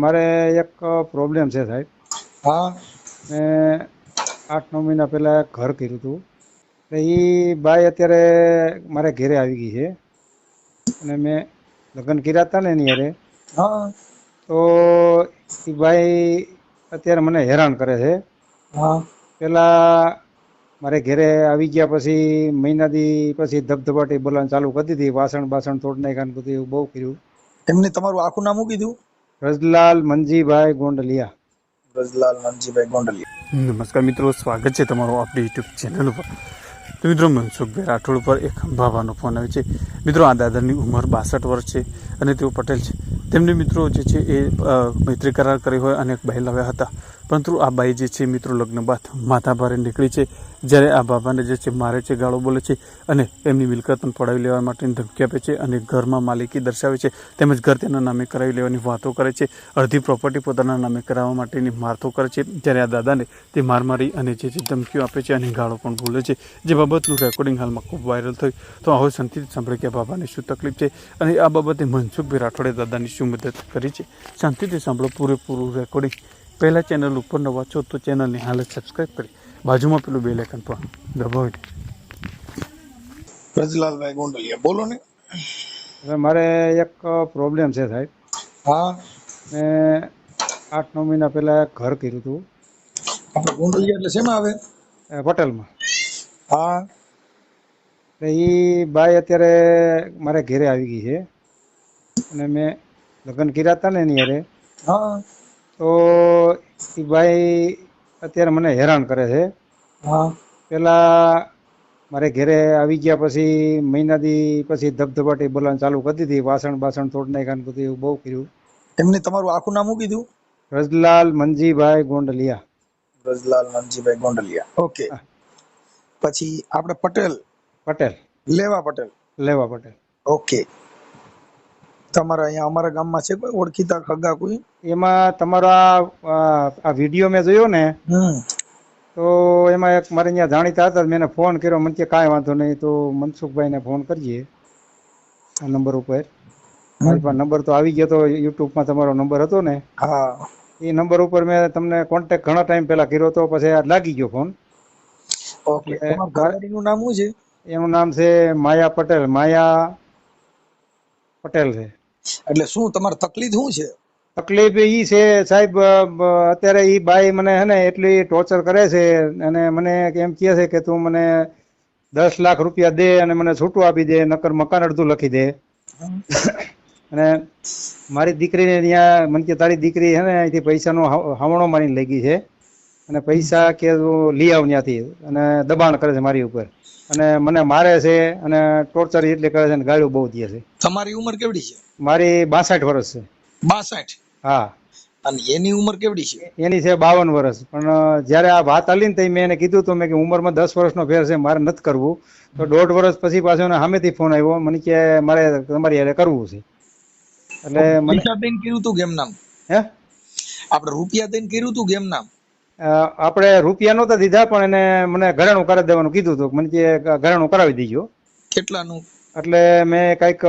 મારે એક પ્રોબ્લેમ છે સાહેબ. હા મેં 8-9 મહિના પહેલા એક ઘર કર્યું હતું. એટલે એ બાઈ અત્યારે મારે ઘેરે આવી ગઈ છે અને મેં લગ્ન કર્યા હતા ને એની હારે. હા તો એ બાઈ અત્યારે મને હેરાન કરે છે. હા પેલા મારે ઘેરે આવી ગયા પછી મહિના દી પછી ધબધબાટી બોલાવાનું ચાલુ કરી દીધી. વાસણ બાસણ તોડ નાખ્યા ને બધું એવું બહુ કર્યું. એમને તમારું આખું નામ શું કીધું? રજલાલ મંજીભાઈ ગોંડલિયા. બ્રજલાલ મનજીભાઈ ગોંડલિયા. નમસ્કાર મિત્રો, સ્વાગત છે તમારું આપણી યુટ્યુબ ચેનલ ઉપર. તો મિત્રો, મનસુખભાઈ રાઠોડ પર એક ભાવાનો ફોન આવે છે. મિત્રો, આ દાદાની ઉંમર 62 વર્ષ છે અને તેઓ પટેલ છે. તેમને મિત્રો જે છે એ મૈત્રી કરાર કરી હોય અને એક બાઈ લાવ્યા હતા, પરંતુ આ બાઈ જે છે મિત્રો લગ્ન બાદ માથાભારે નીકળી છે. જ્યારે આ બાબાને જે છે મારે છે, ગાળો બોલે છે અને એમની મિલકત પણ પડાવી લેવા માટેની ધમકી આપે છે અને ઘરમાં માલિકી દર્શાવે છે, તેમજ ઘર તેના નામે કરાવી લેવાની વાતો કરે છે. અડધી પ્રોપર્ટી પોતાના નામે કરાવવા માટેની મારતો કરે છે. જ્યારે આ દાદાને તે મારી અને જે ધમકીઓ આપે છે અને ગાળો પણ બોલે છે, જે બાબતનું રેકોર્ડિંગ હાલમાં ખૂબ વાયરલ થયું. તો આવો શાંતિથી સાંભળે કે આ બાબાને શું તકલીફ છે અને આ બાબતે મનસુખભાઈ રાઠોડે દાદાની શું મદદ કરી છે. શાંતિથી સાંભળો પૂરેપૂરું રેકોર્ડિંગ. પહેલાં ચેનલ ઉપર નવા છો તો ચેનલને હાલ જ સબસ્ક્રાઈબ કરી બાજુમાં પેલું બેલ આઇકન પણ દબાવી દે. બ્રજલાલભાઈ ગોંડલિયા, બોલો ને. હવે મારે એક પ્રોબ્લેમ છે સાહેબ. હા મેં 8-9 મહિના પહેલા એક ઘર કર્યું હતું આપણે ગોંડલિયા એટલે શેમાં આવે? પટેલમાં. હા એટલે એ બાઈ અત્યારે મારે ઘેરે આવી ગઈ છે અને મેં લગ્ન કર્યા હતા ને એની હારે. હા તો એ બાઈ અત્યારે મને હેરાન કરે છે. હા પેલા મારે ઘેરે આવી ગયા પછી મહિના દી પછી ધબધબાટી બોલાવાનું ચાલુ કરી દીધી. વાસણ બાસણ તોડ નાખ્યા ને બધું એવું બહુ કર્યું. એમને તમારું આખું નામ શું કીધું? રજલાલ મંજીભાઈ ગોંડલિયા. બ્રજલાલ મનજીભાઈ ગોંડલિયા. ઓકે. હા, પછી આપણે પટેલ, પટેલ. લેવા પટેલ. લેવા પટેલ. ઓકે. તમારા અહીંયા અમારા ગામમાં છે કોઈ ઓળખીતા ખગા કોઈ? એમાં તમારો આ વિડીયો મેં જોયો ને, તો એમાં એક મારે અહીંયા જાણીતા હતા. મેં એને ફોન કર્યો. મને કે કાંઈ વાંધો નહીં, તો મનસુખભાઈને ફોન કરીએ આ નંબર ઉપર. મારી પાસે નંબર તો આવી ગયો તો, યુટ્યુબમાં તમારો નંબર હતો ને, હા એ નંબર ઉપર મેં તમને કોન્ટેક્ટ ઘણા ટાઈમ પહેલા કર્યો તો, પછી આ લાગી ગયો ફોન. ઓકે. એટલે તમારા ઘરવાળીનું નામ શું છે? એનું નામ છે માયા પટેલ. માયા પટેલ છે. એટલે શું તમારી તકલીફ શું છે? તકલીફ ઈ છે સાહેબ, અત્યારે ઈ બાઈ મને હે ને એટલી ટોર્ચર કરે છે અને મને એમ કહે છે કે તું મને 10 લાખ રૂપિયા દે અને મને છૂટું આપી દે, નકર મકાન અડધું લખી દે. અને મારી દીકરીને ત્યાં મને કે તારી દીકરી હે ને અહીંથી પૈસાનો હાવણો મારીને લઈ ગઈ છે અને પૈસા કે તું લઈ આવ ત્યાંથી, અને દબાણ કરે છે મારી ઉપર અને મને મારે છે અને ટોર્ચર એટલે કરે છે અને ગાળ્યું બહુ દે છે. તમારી ઉંમર કેવડી છે? મારી 62 વર્ષ છે. 62. હા. અને એની ઉંમર કેવડી છે? એની છે 52 વર્ષ. પણ જ્યારે આ વાત હાલી ને તો મેં એને કીધું તો મેં કે ઉંમરમાં 10 વર્ષનો ફેર છે, મારે નથી કરવું. તો 1.5 વર્ષ પછી પાછો એને સામેથી ફોન આવ્યો, મને કે મારે તમારી હારે કરવું છે. એટલે મને પૈસા દઈને કર્યું તું કેમ નામ? હે આપણે રૂપિયા દઈને કર્યું તું કેમ નામ? આપણે રૂપિયા નહોતા દીધા, પણ એને મને ઘરેણું કરાવી દેવાનું કીધું હતું. મને કે ઘરેણું કરાવી દીજો. કેટલાનું? એટલે મેં કંઈક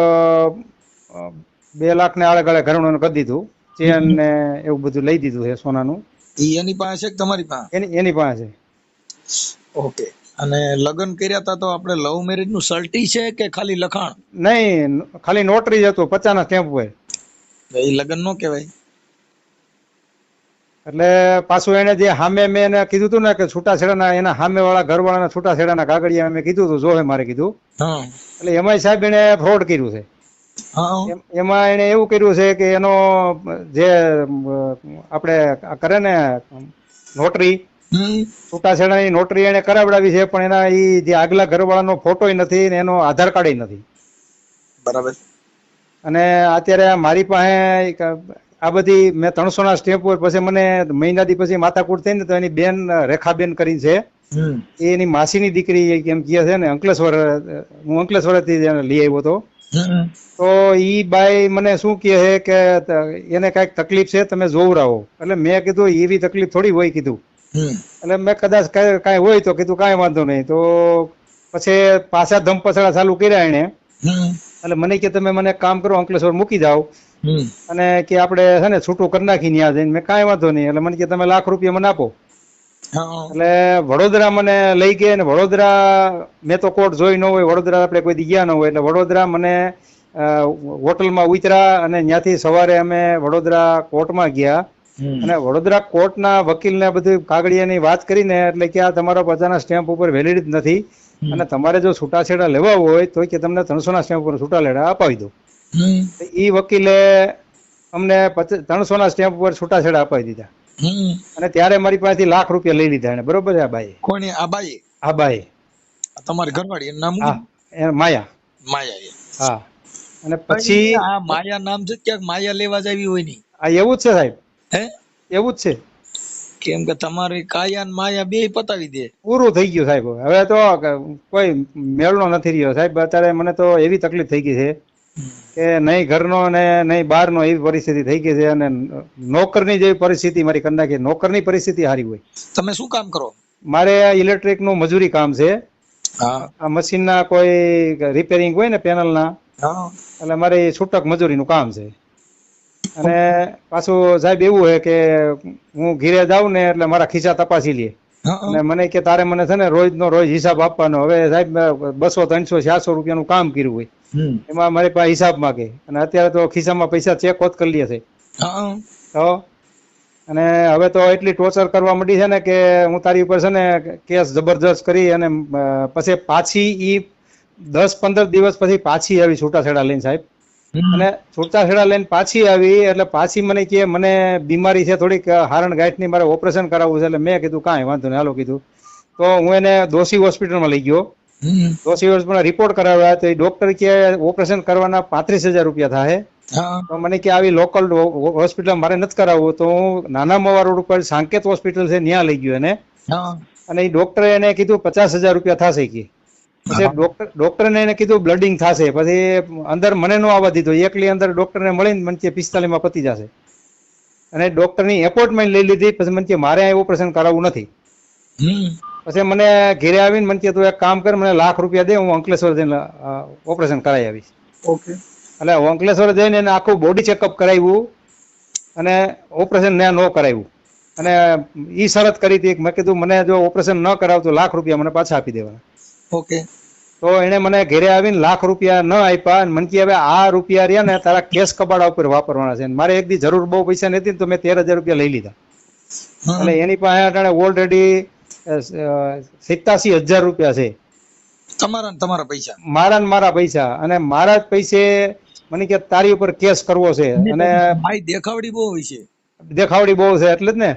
2 લાખ ને આળે ગાળે ઘરેણું કરી દીધું. ચેન ને એવું બધું લઈ દીધું છે સોનાનું. એની પાસે છે કે તમારી પાસે? એની પાસે છે. ઓકે. અને લગ્ન કર્યા હતા તો આપણે લવ મેરેજ નું સર્ટી છે કે ખાલી લખાણ? નહીં, ખાલી નોટરી જ હતું 50 ના સ્ટેમ્પ હોય. એ લગ્ન નો કહેવાય. એટલે પાછું એને જે સામે મેં એને કીધું હતું ને કે છૂટાછેડાના એના સામે વાળા ઘરવાળાના છૂટાછેડાના કાગળિયા મેં કીધું હતું, જોહે મારે કીધું. હા એટલે એમાંય સાહેબ એને ફ્રોડ કર્યું છે. હા એમાં એને એવું કર્યું છે કે એનો જે આપણે કરે ને નોટરી, છૂટાછેડાની નોટરી એને કરાવડાવી છે, પણ એના ઈ જે આગલા ઘરવાળાનો ફોટોય નથી ને એનો આધાર કાર્ડ નથી. બરાબર. અને અત્યારે મારી પાસે આ બધી મેં 300 ના સ્ટેપ હોય. પછી મને મહિનાથી પછી માથાકૂટ થઈ ને તો એની બેન રેખાબેન કરી છે, એની માસીની દીકરી એમ કહે છે ને, અંકલેશ્વર, હું અંકલેશ્વરથી લઈ આવ્યો હતો. તો ઈ બાઈ મને શું કહે છે કે એને કાંઈક તકલીફ છે, તમે જોવરાવો. એટલે મેં કીધું એવી તકલીફ થોડી હોય કીધું. એટલે મેં કદાચ કાંઈ હોય તો કીધું કાંઈ વાંધો નહીં. તો પછી પાછા ધમપછડા ચાલુ કર્યા એને. એટલે મને કે તમે મને કામ કરો, અંકલેશ્વર મૂકી જાઓ અને કે આપણે છે ને છૂટું કરી નાખી ત્યાં જઈને. મેં કાંઈ વાંધો નહીં. એટલે મને કે તમે લાખ રૂપિયા મને આપો. એટલે વડોદરા મને લઈ ગયા ને વડોદરા મેં તો કોર્ટ જોઈ ન હોય, વડોદરા આપણે કોઈ દી ગયા ન હોય. એટલે વડોદરા મને હોટલમાં ઉતર્યા અને ત્યાંથી સવારે અમે વડોદરા કોર્ટમાં ગયા અને વડોદરા કોર્ટના વકીલને બધું કાગળિયાની વાત કરીને એટલે કે આ તમારા બધાના સ્ટેમ્પ ઉપર વેલિડ જ નથી અને તમારે જો છૂટાછેડા લેવા હોય તો કે તમને 300ના સ્ટેમ્પ ઉપર છૂટાછેડા અપાવી દો. એ વકીલે અમને 300ના સ્ટેમ્પ ઉપર છૂટાછેડા અપાવી દીધા અને ત્યારે મારી પાસેથી લાખ રૂપિયા લઈ લીધા એને. બરોબર છે? આ બાઈ. કોની? આ બાઈ? આ બાઈ તમારી ઘરવાળી? એનું નામ? હા, માયા. માયા. હા. અને પછી આ માયા નામ છે ક્યાંક માયા લેવા જ આવી હોય નહીં? આ એવું જ છે સાહેબ. હે? એવું જ છે. કેમ કે તમારી કાયા ને માયા બે પતાવી દે. પૂરું થઈ ગયું સાહેબ. હવે તો કોઈ મેળનો નથી રહ્યો સાહેબ. અત્યારે મને તો એવી તકલીફ થઈ ગઈ છે કે નહીં ઘરનો ને નહીં બહારનો, એવી પરિસ્થિતિ થઈ ગઈ છે. અને નોકરની જેવી પરિસ્થિતિ મારી કરી નાખી. નોકરની પરિસ્થિતિ સારી હોય. તમે શું કામ કરો? મારે ઇલેક્ટ્રિક નું મજૂરી કામ છે. આ મશીનના કોઈ રિપેરિંગ હોય ને પેનલના, એટલે મારે છૂટક મજૂરીનું કામ છે. અને પાછું સાહેબ એવું છે કે હું ઘીરે જાઉં ને એટલે મારા ખિસ્સા તપાસી લે અને મને કે તારે મને છે ને રોજનો રોજ હિસાબ આપવાનો. હવે સાહેબ 200, 300, 400 રૂપિયાનું કામ કર્યું હોય એમાં મારી પાસે હિસાબ માંગે. અને અત્યારે તો ખિસ્સામાં પૈસા ચેક હોત કરી લે છે તો. અને હવે તો એટલી ટોર્ચર કરવા માંડી છે ને કે હું તારી ઉપર છે ને કેસ જબરજસ્ત કરી અને પછી પાછી ઈ 10-15 દિવસ પછી પાછી આવી છૂટાછેડા લઈને સાહેબ. અને છૂટાછેડા લઈને પાછી આવી એટલે પાછી મને કે મને બીમારી છે થોડીક હારણ ગાંઠની, મારે ઓપરેશન કરાવવું છે. એટલે મેં કીધું કાંઈ વાંધો નહીં હાલો કીધું. તો હું એને દોશી હોસ્પિટલમાં લઈ ગયો. દોશી હોસ્પિટલમાં રિપોર્ટ કરાવ્યા તો એ ડોક્ટર કે ઓપરેશન કરવાના 35,000 રૂપિયા થાય. તો મને કે આવી લોકલ હોસ્પિટલ મારે નથી કરાવવું. તો હું નાના મવા રોડ ઉપર સાંકેત હોસ્પિટલ છે ત્યાં લઈ ગયો એને. અને એ ડોક્ટરે એને કીધું 50,000 રૂપિયા થશે કે. પછી ડોક્ટરને એને કીધું બ્લડિંગ થશે. પછી અંદર મને ન આવવા દીધો. એકલી અંદર ડોક્ટરને મળીને મને કે 45 માં પતી જશે. અને ડોક્ટરની એપોઇન્ટમેન્ટ લઈ લીધી. પછી મને કે મારે આ ઓપરેશન કરાવવું નથી. પછી મને ઘેરે આવીને મને કે તું એક કામ કર, મને લાખ રૂપિયા દે, હું અંકલેશ્વર જઈને ઓપરેશન કરાવી આવીશ. ઓકે. એટલે અંકલેશ્વર જઈને એને આખું બોડી ચેકઅપ કરાવ્યું અને ઓપરેશન ત્યાં ન કરાવ્યું. અને એ શરત કરી હતી. મેં કીધું મને જો ઓપરેશન ન કરાવ તો લાખ રૂપિયા મને પાછા આપી દેવાના. ઓકે. તો એને મને ઘરે આવીને લાખ રૂપિયા ન આપ્યા. મને કે હવે આ રૂપિયા રહ્યા ને તારા કેસ કબાડા ઉપર વાપરવાના છે. મારે એક દી જરૂર બહુ પૈસા નથી તો મેં 13,000 રૂપિયા લઈ લીધા. એટલે એની પાસે અટાણે ઓલરેડી 87,000 રૂપિયા છે. તમારા પૈસા? મારા પૈસા. અને મારા જ પૈસે મને કે તારી ઉપર કેસ કરવો છે. અને ભાઈ દેખાવડી બહુ હોય છે. દેખાવડી બહુ છે એટલે જ ને.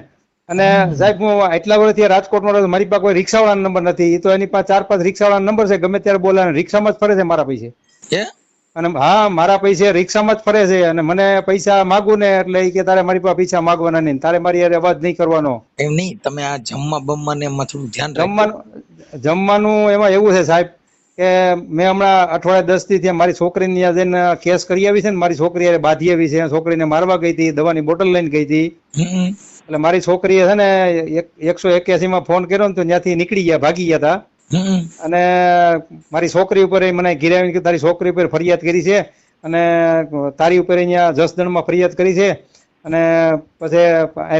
અને સાહેબ હું એટલા વર્ષથી રાજકોટમાં રહું, મારી પાસે કોઈ રિક્ષાવાળાનો નંબર નથી. તો એની પાસે 4-5 રિક્ષાવાળાનો નંબર છે. ગમે ત્યારે બોલાવે. રિક્ષામાં જ ફરે છે મારા પૈસે. અને હા, મારા પૈસે રિક્ષામાં જ ફરે છે. અને મને પૈસા માગું ને એટલે એ કે તારે મારી પાસે પૈસા માગવાના નહીં, તારે મારી હારે અવાજ નહીં કરવાનો. એમ નહીં, તમે આ જમવા ને એમાં થોડું ધ્યાન રાખજો. જમવાનું એમાં એવું છે સાહેબ કે મેં હમણાં અઠવાડિયા 10 થી મારી છોકરીને ત્યાં જઈને કેસ કરી આવી છે ને. મારી છોકરી બાધી આવી છે. છોકરીને મારવા ગઈ હતી, દવાની બોટલ લઈને ગઈ હતી. એટલે મારી છોકરીએ છે ને 181 માં ફોન કર્યો ને તો ત્યાંથી નીકળી ગયા, ભાગી ગયા હતા. અને મારી છોકરી ઉપર મને ઘેરે આવીને તારી છોકરી ઉપર ફરિયાદ કરી છે અને તારી ઉપર અહીંયા જસદણમાં ફરિયાદ કરી છે. અને પછી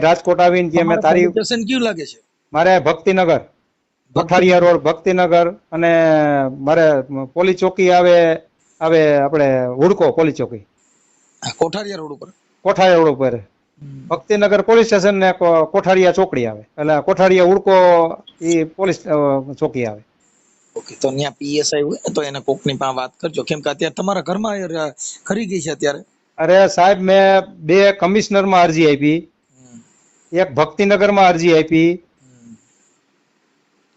રાજકોટ આવીને કે મેં તારી કેવું લાગે છે? મારે ભક્તિનગર, કોઠારીયા રોડ, ભક્તિનગર. અને મારે પોલીસ ચોકી આવે આપણે હુડકો પોલીસ ચોકી, કોઠારીયા રોડ ઉપર. કોઠારીયા રોડ ઉપર ભક્તિનગર પોલીસ સ્ટેશન ને કોઠારીયા ચોકડી આવે. એટલે કોઠારીયા હુડકો એ પોલીસ ચોકી આવે. ઓકે. તો ત્યાં પીએસઆઈ હોય ને તો એને કોકની પાસે વાત કરજો. કેમ કે અત્યારે તમારા ઘરમાં ખરી ગઈ છે અત્યારે. અરે સાહેબ મેં 2 કમિશનરમાં અરજી આપી, એક ભક્તિનગરમાં અરજી આપી,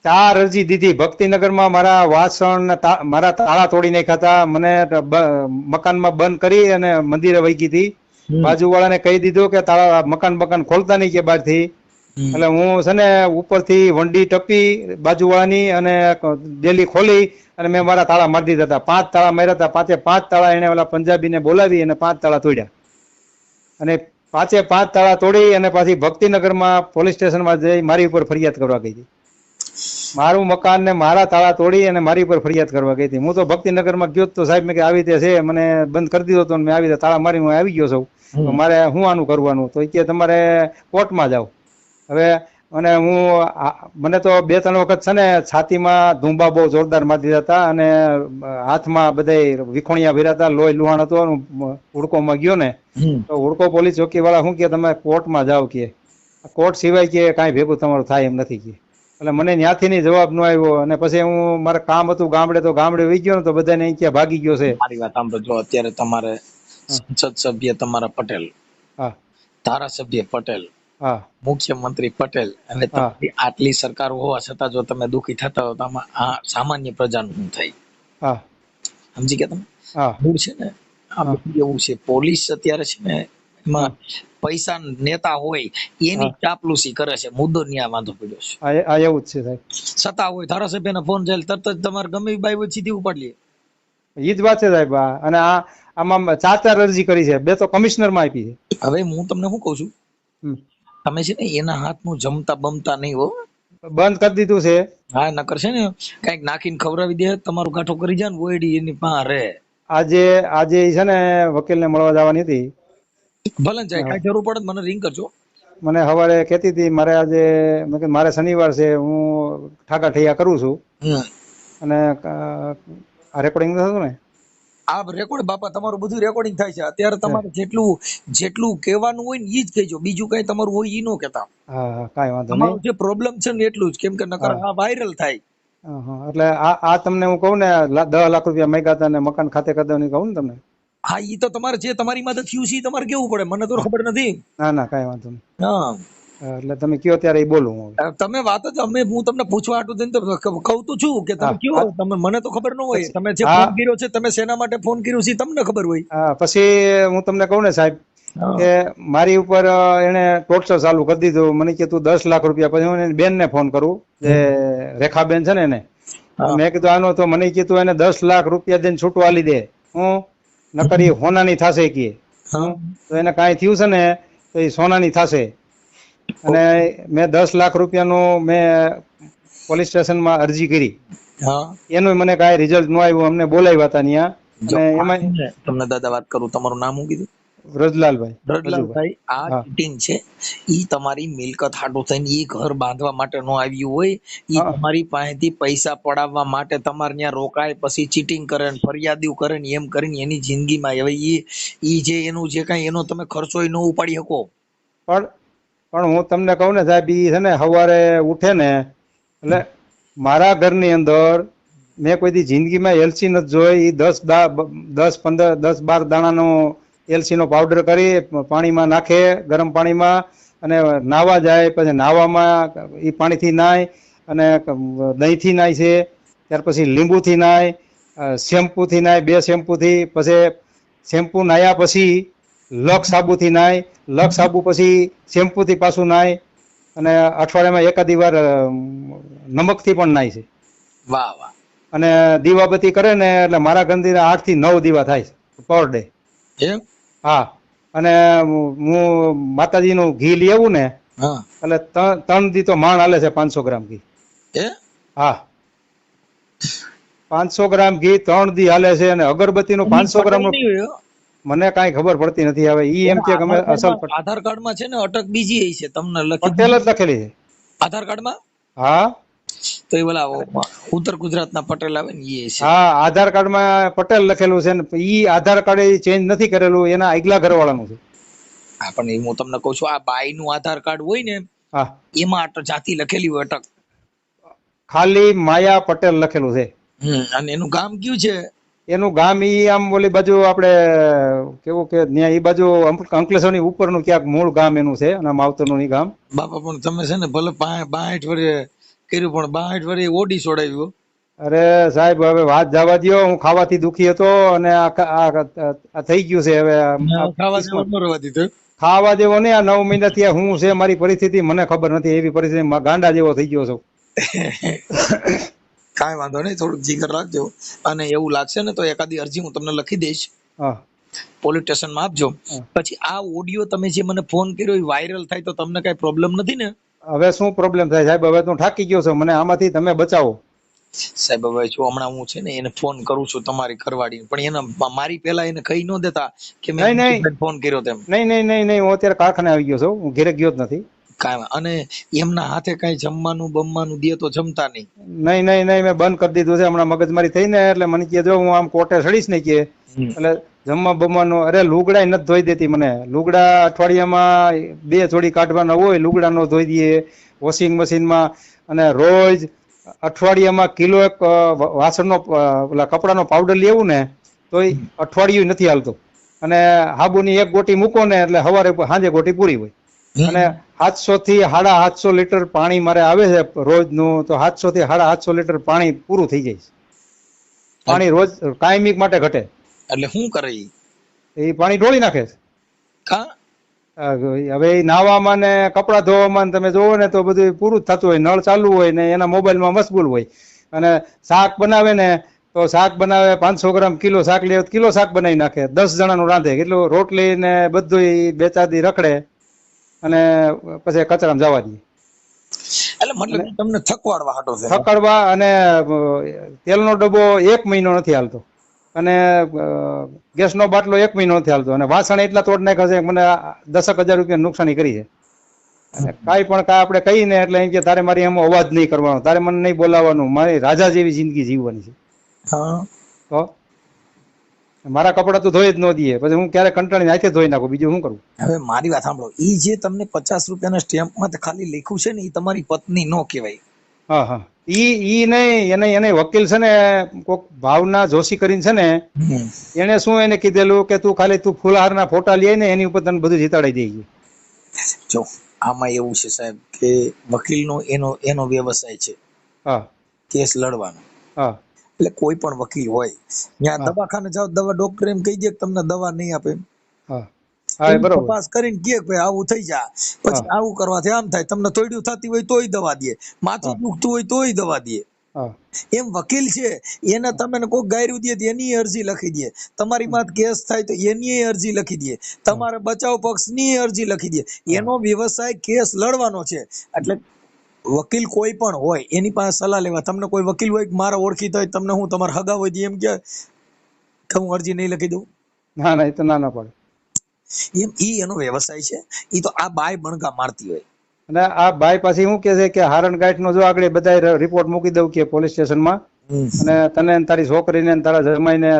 4 અરજી દીધી. ભક્તિનગરમાં મારા વાસણ મારા તાળા તોડી નાખ્યા હતા. મને મકાનમાં બંધ કરી અને મંદિરે વહી ગઈ હતી. બાજુવાળાને કહી દીધું કે તારા મકાન ખોલતા નહીં કે બહારથી. એટલે હું છે ને ઉપરથી વંડી ટપી બાજુવાળાની અને ડેલી ખોલી અને મેં મારા તાળા મારી દીધા હતા. 5 તાળા માર્યા હતા. 5 તાળા એને ઓલા પંજાબીને બોલાવી અને 5 તાળા તોડ્યા. અને 5 તાળા તોડી અને પાછી ભક્તિનગરમાં પોલીસ સ્ટેશનમાં જઈ મારી ઉપર ફરિયાદ કરવા ગઈ હતી. મારું મકાન ને મારા તાળા તોડી અને મારી પર ફરિયાદ કરવા ગઈ હતી. હું તો ભક્તિનગરમાં ગયો જ તો સાહેબ મેં કે આવી રીતે છે, મને બંધ કરી દીધો હતો ને મેં આવી રીતે તાળા મારીને હું આવી ગયો છું, તો મારે શું આનું કરવાનું? તો એ કે તમારે કોર્ટમાં જાઓ. હવે અને મને તો 2-3 વખત છે ને છાતીમાં ધૂંબા બહુ જોરદાર મારી દીધા હતા અને હાથમાં બધાય વિખોણિયા ભર્યા હતા, લોહી લુહાણ હતો. હુડકોમાં ગયો ને તો હુડકો પોલીસ ચોકી વાળા શું કે તમે કોર્ટમાં જાઓ, કે કોર્ટ સિવાય કે કાંઈ ભેગું તમારું થાય એમ નથી કે. એટલે મને ત્યાંથી ની જવાબ ન આવ્યો અને પછી હું મારે કામ હતું ગામડે, તો ગામડે વહી ગયો ને તો બધાને અહીં ક્યાં ભાગી ગયો છે. મારી વાત સાંભળો, જો અત્યારે તમારે સંસદ સભ્ય તમારા પટેલ, હા ધારાસભ્ય પટેલ, હા મુખ્યમંત્રી પટેલ અને તમારી આટલી સરકાર હોવા છતાં જો તમે દુખી થતા હો તો આમાં આ સામાન્ય પ્રજાનું શું થાય? હા સમજી ગયા તમે? હા મૂળ છે ને આ બધું એવું છે. પોલીસ અત્યારે છે ને એમાં પૈસા નેતા હોય એની ચાપલુસી કરે છે. મુદ્દો ન્યા વાંધો પડ્યો છે. આ એવું જ છે સાહેબ. સત્તા હોય, ધારાસભ્યને ફોન જાય તરત જ તમારે ગમે એ બાઈ હોય સીધી ઉપાડી લે. ઈ જ વાત છે સાહેબ. અને આમાં 4 અરજી કરી છે, 2 તો કમિશનરમાં આપી છે. હવે હું તમને શું કઉ છું, તમે છે ને એના હાથનું જમતા બમતા નહીં હો, બંધ કરી દીધું છે. હા નકર છે ને કઈક નાખીને ખવડાવી દે, તમારું ગાંઠો કરી જાય ને ઓયડી એની પા રે. આજે ઈ છે ને વકીલને મળવા જવાની હતી. ભલે ને જાય, કઈ જરૂર પડે તો મને રિંગ કરજો. મને સવારે કહેતી હતી મારે આજે, મેં કીધું મારે શનિવાર છે, હું ઠાકા ઠૈયા કરું છું. અને આ રેકોર્ડિંગ નથી થતું ને? આ રેકોર્ડ બાપા તમારું બધું રેકોર્ડિંગ થાય છે. અત્યારે તમારે જેટલું કહેવાનું હોય ને ઈ જ કહેજો, બીજું કઈ તમારું હોય ઈ નો કહેતા. હા કાંઈ વાંધો નહીં. તમારું જે પ્રોબ્લેમ છે ને એટલું જ, કેમ કે નકર આ વાયરલ થાય. એટલે આ તમને હું કહું ને 10 લાખ રૂપિયા માંગ્યા હતા ને મકાન ખાતે કરી દેવાની કહું ને તમને. હા ઈ તો તમારે જે તમારી માં થયું છે ઈ તમારે કેવું પડે, મને તો ખબર નથી. ના કાંઈ વાંધો નહીં. હા એટલે તમે કયો ત્યારે એ બોલું હું. તમે વાત જ હું તમને પૂછવા હાટું થઈને તો કહું તો છું કે તમે કયો, તમે મને તો ખબર ન હોય. તમે જે ફોન કર્યો છે, તમે શેના માટે ફોન કર્યો છે તમને ખબર હોય. પછી હું તમને કહું ને સાહેબ કે મારી ઉપર એને ટોર્ચર ચાલુ કરી દીધું. મને કે તું 10 લાખ રૂપિયા, પછી હું એની બેનને ફોન કરું, જે રેખાબેન છે ને એને, મેં કીધું આનો તો મને કીધું એને 10 લાખ રૂપિયા દઈને છૂટવા આલી દે, હું નકર ઈ હોનાની થાશે કે. તો એને કાંઈ થયું છે ને તો એ સોનાની થાશે. અને મેં 10 લાખ રૂપિયાનું મેં પોલીસ સ્ટેશનમાં અરજી કરી, એનું મને કાંઈ રિઝલ્ટ ન આવ્યું. અમને બોલાવ્યા હતા ત્યાં. અને એમાં તમને દાદા વાત કરું, તમારું નામ શું કીધું? રજલાલભાઈ. રજલાલભાઈ, આ ચીટિંગ છે. ઈ તમારી મિલકત હાટું થઈને ઈ ઘર બાંધવા માટે નો આવ્યું હોય, ઈ તમારી પાસેથી પૈસા પડાવવા માટે તમારે ત્યાં રોકાય, પછી ચીટિંગ કરે ને ફરિયાદીઓ કરે ને એમ કરીને એની જિંદગીમાં હવે ઈ જે એનું જે કાંઈ એનો તમે ખર્ચો ન ઉપાડી શકો. પણ હું તમને કહું ને સાહેબ, ઈ છે ને સવારે ઉઠે ને એટલે મારા ઘરની અંદર મેં કોઈ દી જિંદગીમાં એલસી નથી જોઈ. 10-12 દાણાનો એલસી નો પાવડર કરી પાણીમાં નાખે, ગરમ પાણીમાં, અને નાવા જાય. પછી નાવામાં એ પાણીથી નાય અને દહીંથી નાય છે, ત્યાર પછી લીંબુથી નાય, શેમ્પુથી નાય, 2 શેમ્પુથી. પછી શેમ્પુ નાયા પછી લક્ષ સાબુથી નાય, લક્ષ સાબુ પછી શેમ્પુથી પાછું નાય, અને અઠવાડિયામાં એકાદી વાર નમકથી પણ નાય છે. વાહ વાહ. અને દીવાબત્તી કરે ને એટલે મારા ગંદીને 8 થી 9 દીવા થાય છે પર ડે. એમ? હા. અને હું માતાજીનું ઘી લઈ આવું ને એટલે 3 દી તો માણ હાલે છે 500 ગ્રામ ઘી. હા 500 ગ્રામ ઘી 3 દી હાલે છે. અને અગરબત્તીનું 500 ગ્રામ મને કાંઈ ખબર પડતી નથી. હવે ઈ એમ કે અમે અસલ આધાર કાર્ડમાં છે ને અટક બીજી છે, તમને લખી પટેલ જ લખેલી છે આધાર કાર્ડમાં. હા તો એ ઓલા ઉત્તર ગુજરાતના પટેલ આવે ને એ છે. હા આધાર કાર્ડમાં પટેલ લખેલું છે ને ઈ આધાર કાર્ડ ચેન્જ નથી કરેલું, એના આગલા ઘરવાળાનું છે. હા પણ હું તમને કહું છું, આ બાઈનું આધાર કાર્ડ હોય ને એમાં જાતિ લખેલી હોય અટક, ખાલી માયા પટેલ લખેલું છે. અને એનું ગામ કયું છે? એનું ગામ ઈ આમ ઓલી બાજુ આપણે કેવું કે ત્યાં ઈ બાજુ અંકલેશ્વરની ઉપરનું ક્યાંક મૂળ ગામ એનું છે, અને માવતરનું ઈ ગામ. બાપા પણ તમે છે ને ભલે 62 વર્ષે કર્યું પણ 62 વર્ષે ઓડી છોડાવ્યું. અરે સાહેબ હવે વાત જવા દો, હું ખાવાથી દુખી હતો અને આ થઈ ગયું છે. હવે ખાવા જેવો નહીં. આ 9 મહિનાથી હું છે મારી પરિસ્થિતિ મને ખબર નથી, એવી પરિસ્થિતિ ગાંડા જેવો થઈ ગયો છું. કાંઈ વાંધો નહીં, થોડુંક જીગર રાખજો. અને એવું લાગશે ને તો એકાદી અરજી હું તમને લખી દઈશ, પોલીસ સ્ટેશનમાં આપજો. પછી આ ઓડિયો તમે જે મને ફોન કર્યો એ વાયરલ થાય તો તમને કઈ પ્રોબ્લેમ નથી ને? હવે શું પ્રોબ્લેમ થાય સાહેબ? હવે તું થાકી ગયો છો, મને આમાંથી તમે બચાવો. સાહેબ હવે જો હમણાં હું છે ને એને ફોન કરું છું તમારી ઘરવાળી, પણ એને મારી પહેલા એને કહી ન દેતા કે મેં નહીં. ફોન કર્યો તેમ? નહીં, હું અત્યારે કારખાને આવી ગયો છું, હું ઘરે ગયો જ નથી. કાંઈ અને એમના હાથે કઈ જમવાનું બમવાનું દે તો જમતા નહીં? નહીં, મેં બંધ કરી દીધું છે. હમણાં મગજમારી થઈ ને એટલે મને કહે જો હું આમ કોર્ટે સડીશ ને કે એટલે જમવા બમવાનું. અરે લુગડા નથી ધોઈ દેતી મને. લુગડા અઠવાડિયામાં 2 જોડી કાઢવાના હોય, લુગડા નો ધોઈ દઈએ વોશિંગ મશીનમાં. અને રોજ અઠવાડિયામાં કિલો એક વાસણનો ઓલા કપડાનો પાવડર લેવું ને તો અઠવાડિયું નથી હાલતું. અને હાબુની 1 ગોટી મૂકો ને એટલે સવારે સાંજે ગોટી પૂરી હોય. અને 700 થી 750 લીટર પાણી મારે આવે છે રોજનું, તો 700 થી 750 લીટર પાણી પૂરું થઈ જાય છે. પાણી રોજ કાયમિક માટે ઘટે એટલે શું કરે એ પાણી ઢોળી નાખે છે. કા હવે એ નાવામાં ને કપડા ધોવામાં તમે જોવો ને તો બધું પૂરું જ થતું હોય. નળ ચાલુ હોય ને એના મોબાઈલમાં મશગુલ હોય. અને શાક બનાવે ને તો શાક બનાવે 500 ગ્રામ કિલો શાક લે, કિલો શાક બનાવી નાખે. 10 જણાનું રાંધે, કેટલું રોટલી ને બધું 2-4 દી રખડે અને પછી કચરામાં જવા દઈએ. એટલે મતલબ તમને થકવાડવા હાટો છે? થકડવા. અને તેલનો ડબ્બો 1 મહિનો નથી હાલતો, અને ગેસનો બાટલો 1 મહિનો નથી હાલતો, અને વાસણ એટલા તોડ નાખ્યા છે મને 10,000 રૂપિયા નુકસાની કરી છે. અને કાંઈ પણ આપણે કહીને એટલે એમ કે તારે મારી એમ અવાજ નહીં કરવાનો, તારે મને નહીં બોલાવવાનું, મારી રાજા જેવી જિંદગી જીવવાની છે. તો મારા કપડા તો ધોઈ જ ન દઈએ, પછી હું ક્યારે કંટાળીને હાથે ધોઈ નાખું, બીજું શું કરું? હવે મારી વાત સાંભળો, ઈ જે તમને 50 રૂપિયાના સ્ટેમ્પમાં ખાલી લખ્યું છે ને એ તમારી પત્ની નો કહેવાય. હા, ઈ નહીં, એને વકીલ છે ને કોક ભાવના જોશી કરીને છે ને, એને શું એને કીધેલું કે તું ખાલી ફૂલહારના ફોટા લઈ ને એની ઉપર તને બધું જીતાડી દઈએ. જો આમાં એવું છે સાહેબ કે વકીલનો એનો વ્યવસાય છે કેસ લડવાનો. એટલે કોઈ પણ વકીલ હોય ત્યાં દવાખાને જાવ, ડોક્ટર એમ કહી દે કે તમને દવા નહીં આપે, તપાસ કરીને કે ભાઈ આવું થઈ જાય, પછી આવું કરવાથી આમ થાય, તમને તોડ્યું થતી હોય તોય દવા દે, માથું દુખતું હોય તોય દવા દે. એમ વકીલ છે એને તમે કોઈ ગાયરું દે એની અરજી લખી દે, તમારી માં કેસ થાય તો એની અરજી લખી દે, તમારે બચાવ પક્ષની અરજી લખી દે. એનો વ્યવસાય કેસ લડવાનો છે. એટલે વકીલ કોઈ પણ હોય એની પાસે સલાહ લેવા. તમને કોઈ વકીલ હોય મારા ઓળખીતા હોય, તમને હું તમારા હગા હોય એમ કે હું અરજી નહીં લખી દઉં? ના, એ તો ના પડે. એમ એનો વ્યવસાય છે. ઈ તો આ બાય બણકા મારતી હોય. અને આ બાઈ પાછી શું કે છે કે હારણગાંઠ નો જો આગળ બધા રિપોર્ટ મૂકી દઉં કે પોલીસ સ્ટેશનમાં, અને તને તારી છોકરીને તારા જમાઈને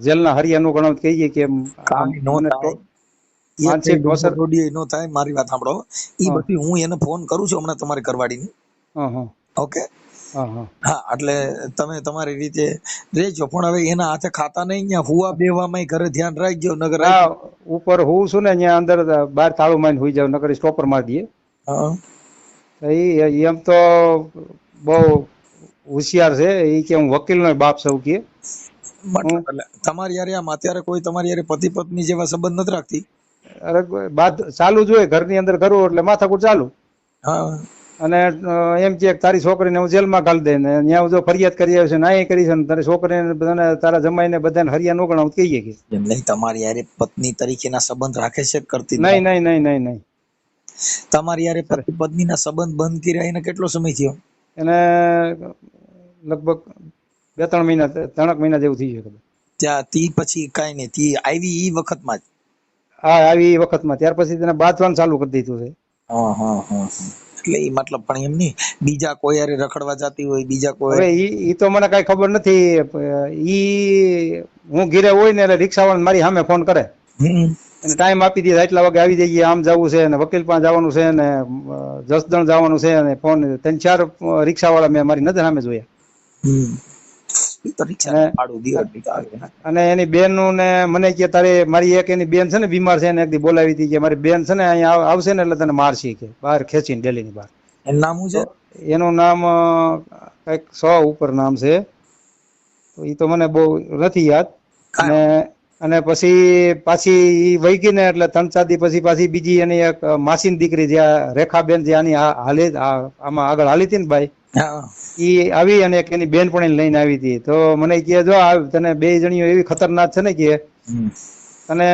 જેલના હરિયાનું ગણો કહીએ કે માનસિક ટોર્ચર નો થાય. મારી વાત સાંભળો, ઈ બધી હું એને ફોન કરું છું હમણાં તમારી કરવાડીને. ઓકે, હા, એટલે તમે તમારી રીતે રેજો, પણ હવે એના હાથે ખાતા નહીં. ત્યાં હુવા બેવામાં ઘરે ધ્યાન રાખજો, નગર ઉપર હું છું ને ત્યાં અંદર બહાર તાળું મારીને હુઈ જાવ, નગર સ્ટોપર મારી દઈએ. એમ તો બહુ હોશિયાર છે એ કે હું વકીલ નો બાપ સૌ કે. તમારી યારે આમ અત્યારે કોઈ તમારી યારે પતિ પત્ની જેવા સંબંધ નથી રાખતી? અરે બાદ ચાલુ જ હોય, ઘરની અંદર કરવું એટલે માથાકૂટ ચાલુ. અને એમ કે તારી છોકરીને હું જેલમાં ઘાલી દે ને ત્યાં જો ફરિયાદ કરી આવ્યો છે ને આ કરી છે ને તારી છોકરીને બધાને તારા જમાઈને બધાને હરિયા નો ગણાવ કહીએ કે એમ નહીં. તમારી યારે પત્ની તરીકેના સંબંધ રાખે છે કરતી? નહીં. તમારી યારે પતિ પત્નીના સંબંધ બંધ કર્યા એને કેટલો સમય થયો? એને લગભગ 2-3 મહિના 3 મહિના જેવું થઈ ગયું. ત્યાં તી પછી કઈ નહીં, તી આવી ઈ વખતમાં જ? હા, આવી એ વખતમાં. ત્યાર પછી તેને બાંધવાનું ચાલુ કરી દીધું છે. એટલે એ મતલબ પણ એમ નહીં બીજા કોઈ યારે રખડવા જતી હોય, બીજા કોઈ? હવે ઈ તો મને કઈ ખબર નથી. ઈ હું ઘીરે હોય ને એટલે રિક્ષાવાળા મારી સામે ફોન કરે, એને ટાઈમ આપી દીધા, એટલા વાગે આવી જઈએ, આમ જવું છે ને વકીલ પાસે જવાનું છે ને જસદણ જવાનું છે, અને ફોન 3-4 રિક્ષાવાળા મેં મારી નજર સામે જોયા. અને એની બેન ને મને કે તારે મારી એક એની બેન છે ને બીમાર છે ને એક દી બોલાવી હતી કે મારી બેન છે ને અહીંયા આવશે ને એટલે તને મારશે કે બહાર ખેંચીને દિલ્હી ની બહાર. એનું નામ શું છે? એનું નામ કઈક 100 ઉપર નામ છે, તો એ તો મને બહુ નથી યાદ. અને પછી પાછી વહી ગઈ ને એટલે 3-4 દી પછી પાછી બીજી એની એક માસીની દીકરી જ્યાં રેખાબેન જે આની હાલી આમાં આગળ હાલી હતી ને ભાઈ, ઈ આવી અને એક એની બેન પણ લઈને આવી હતી. તો મને કે જો તને 2 જણીઓ એવી ખતરનાક છે ને કે તને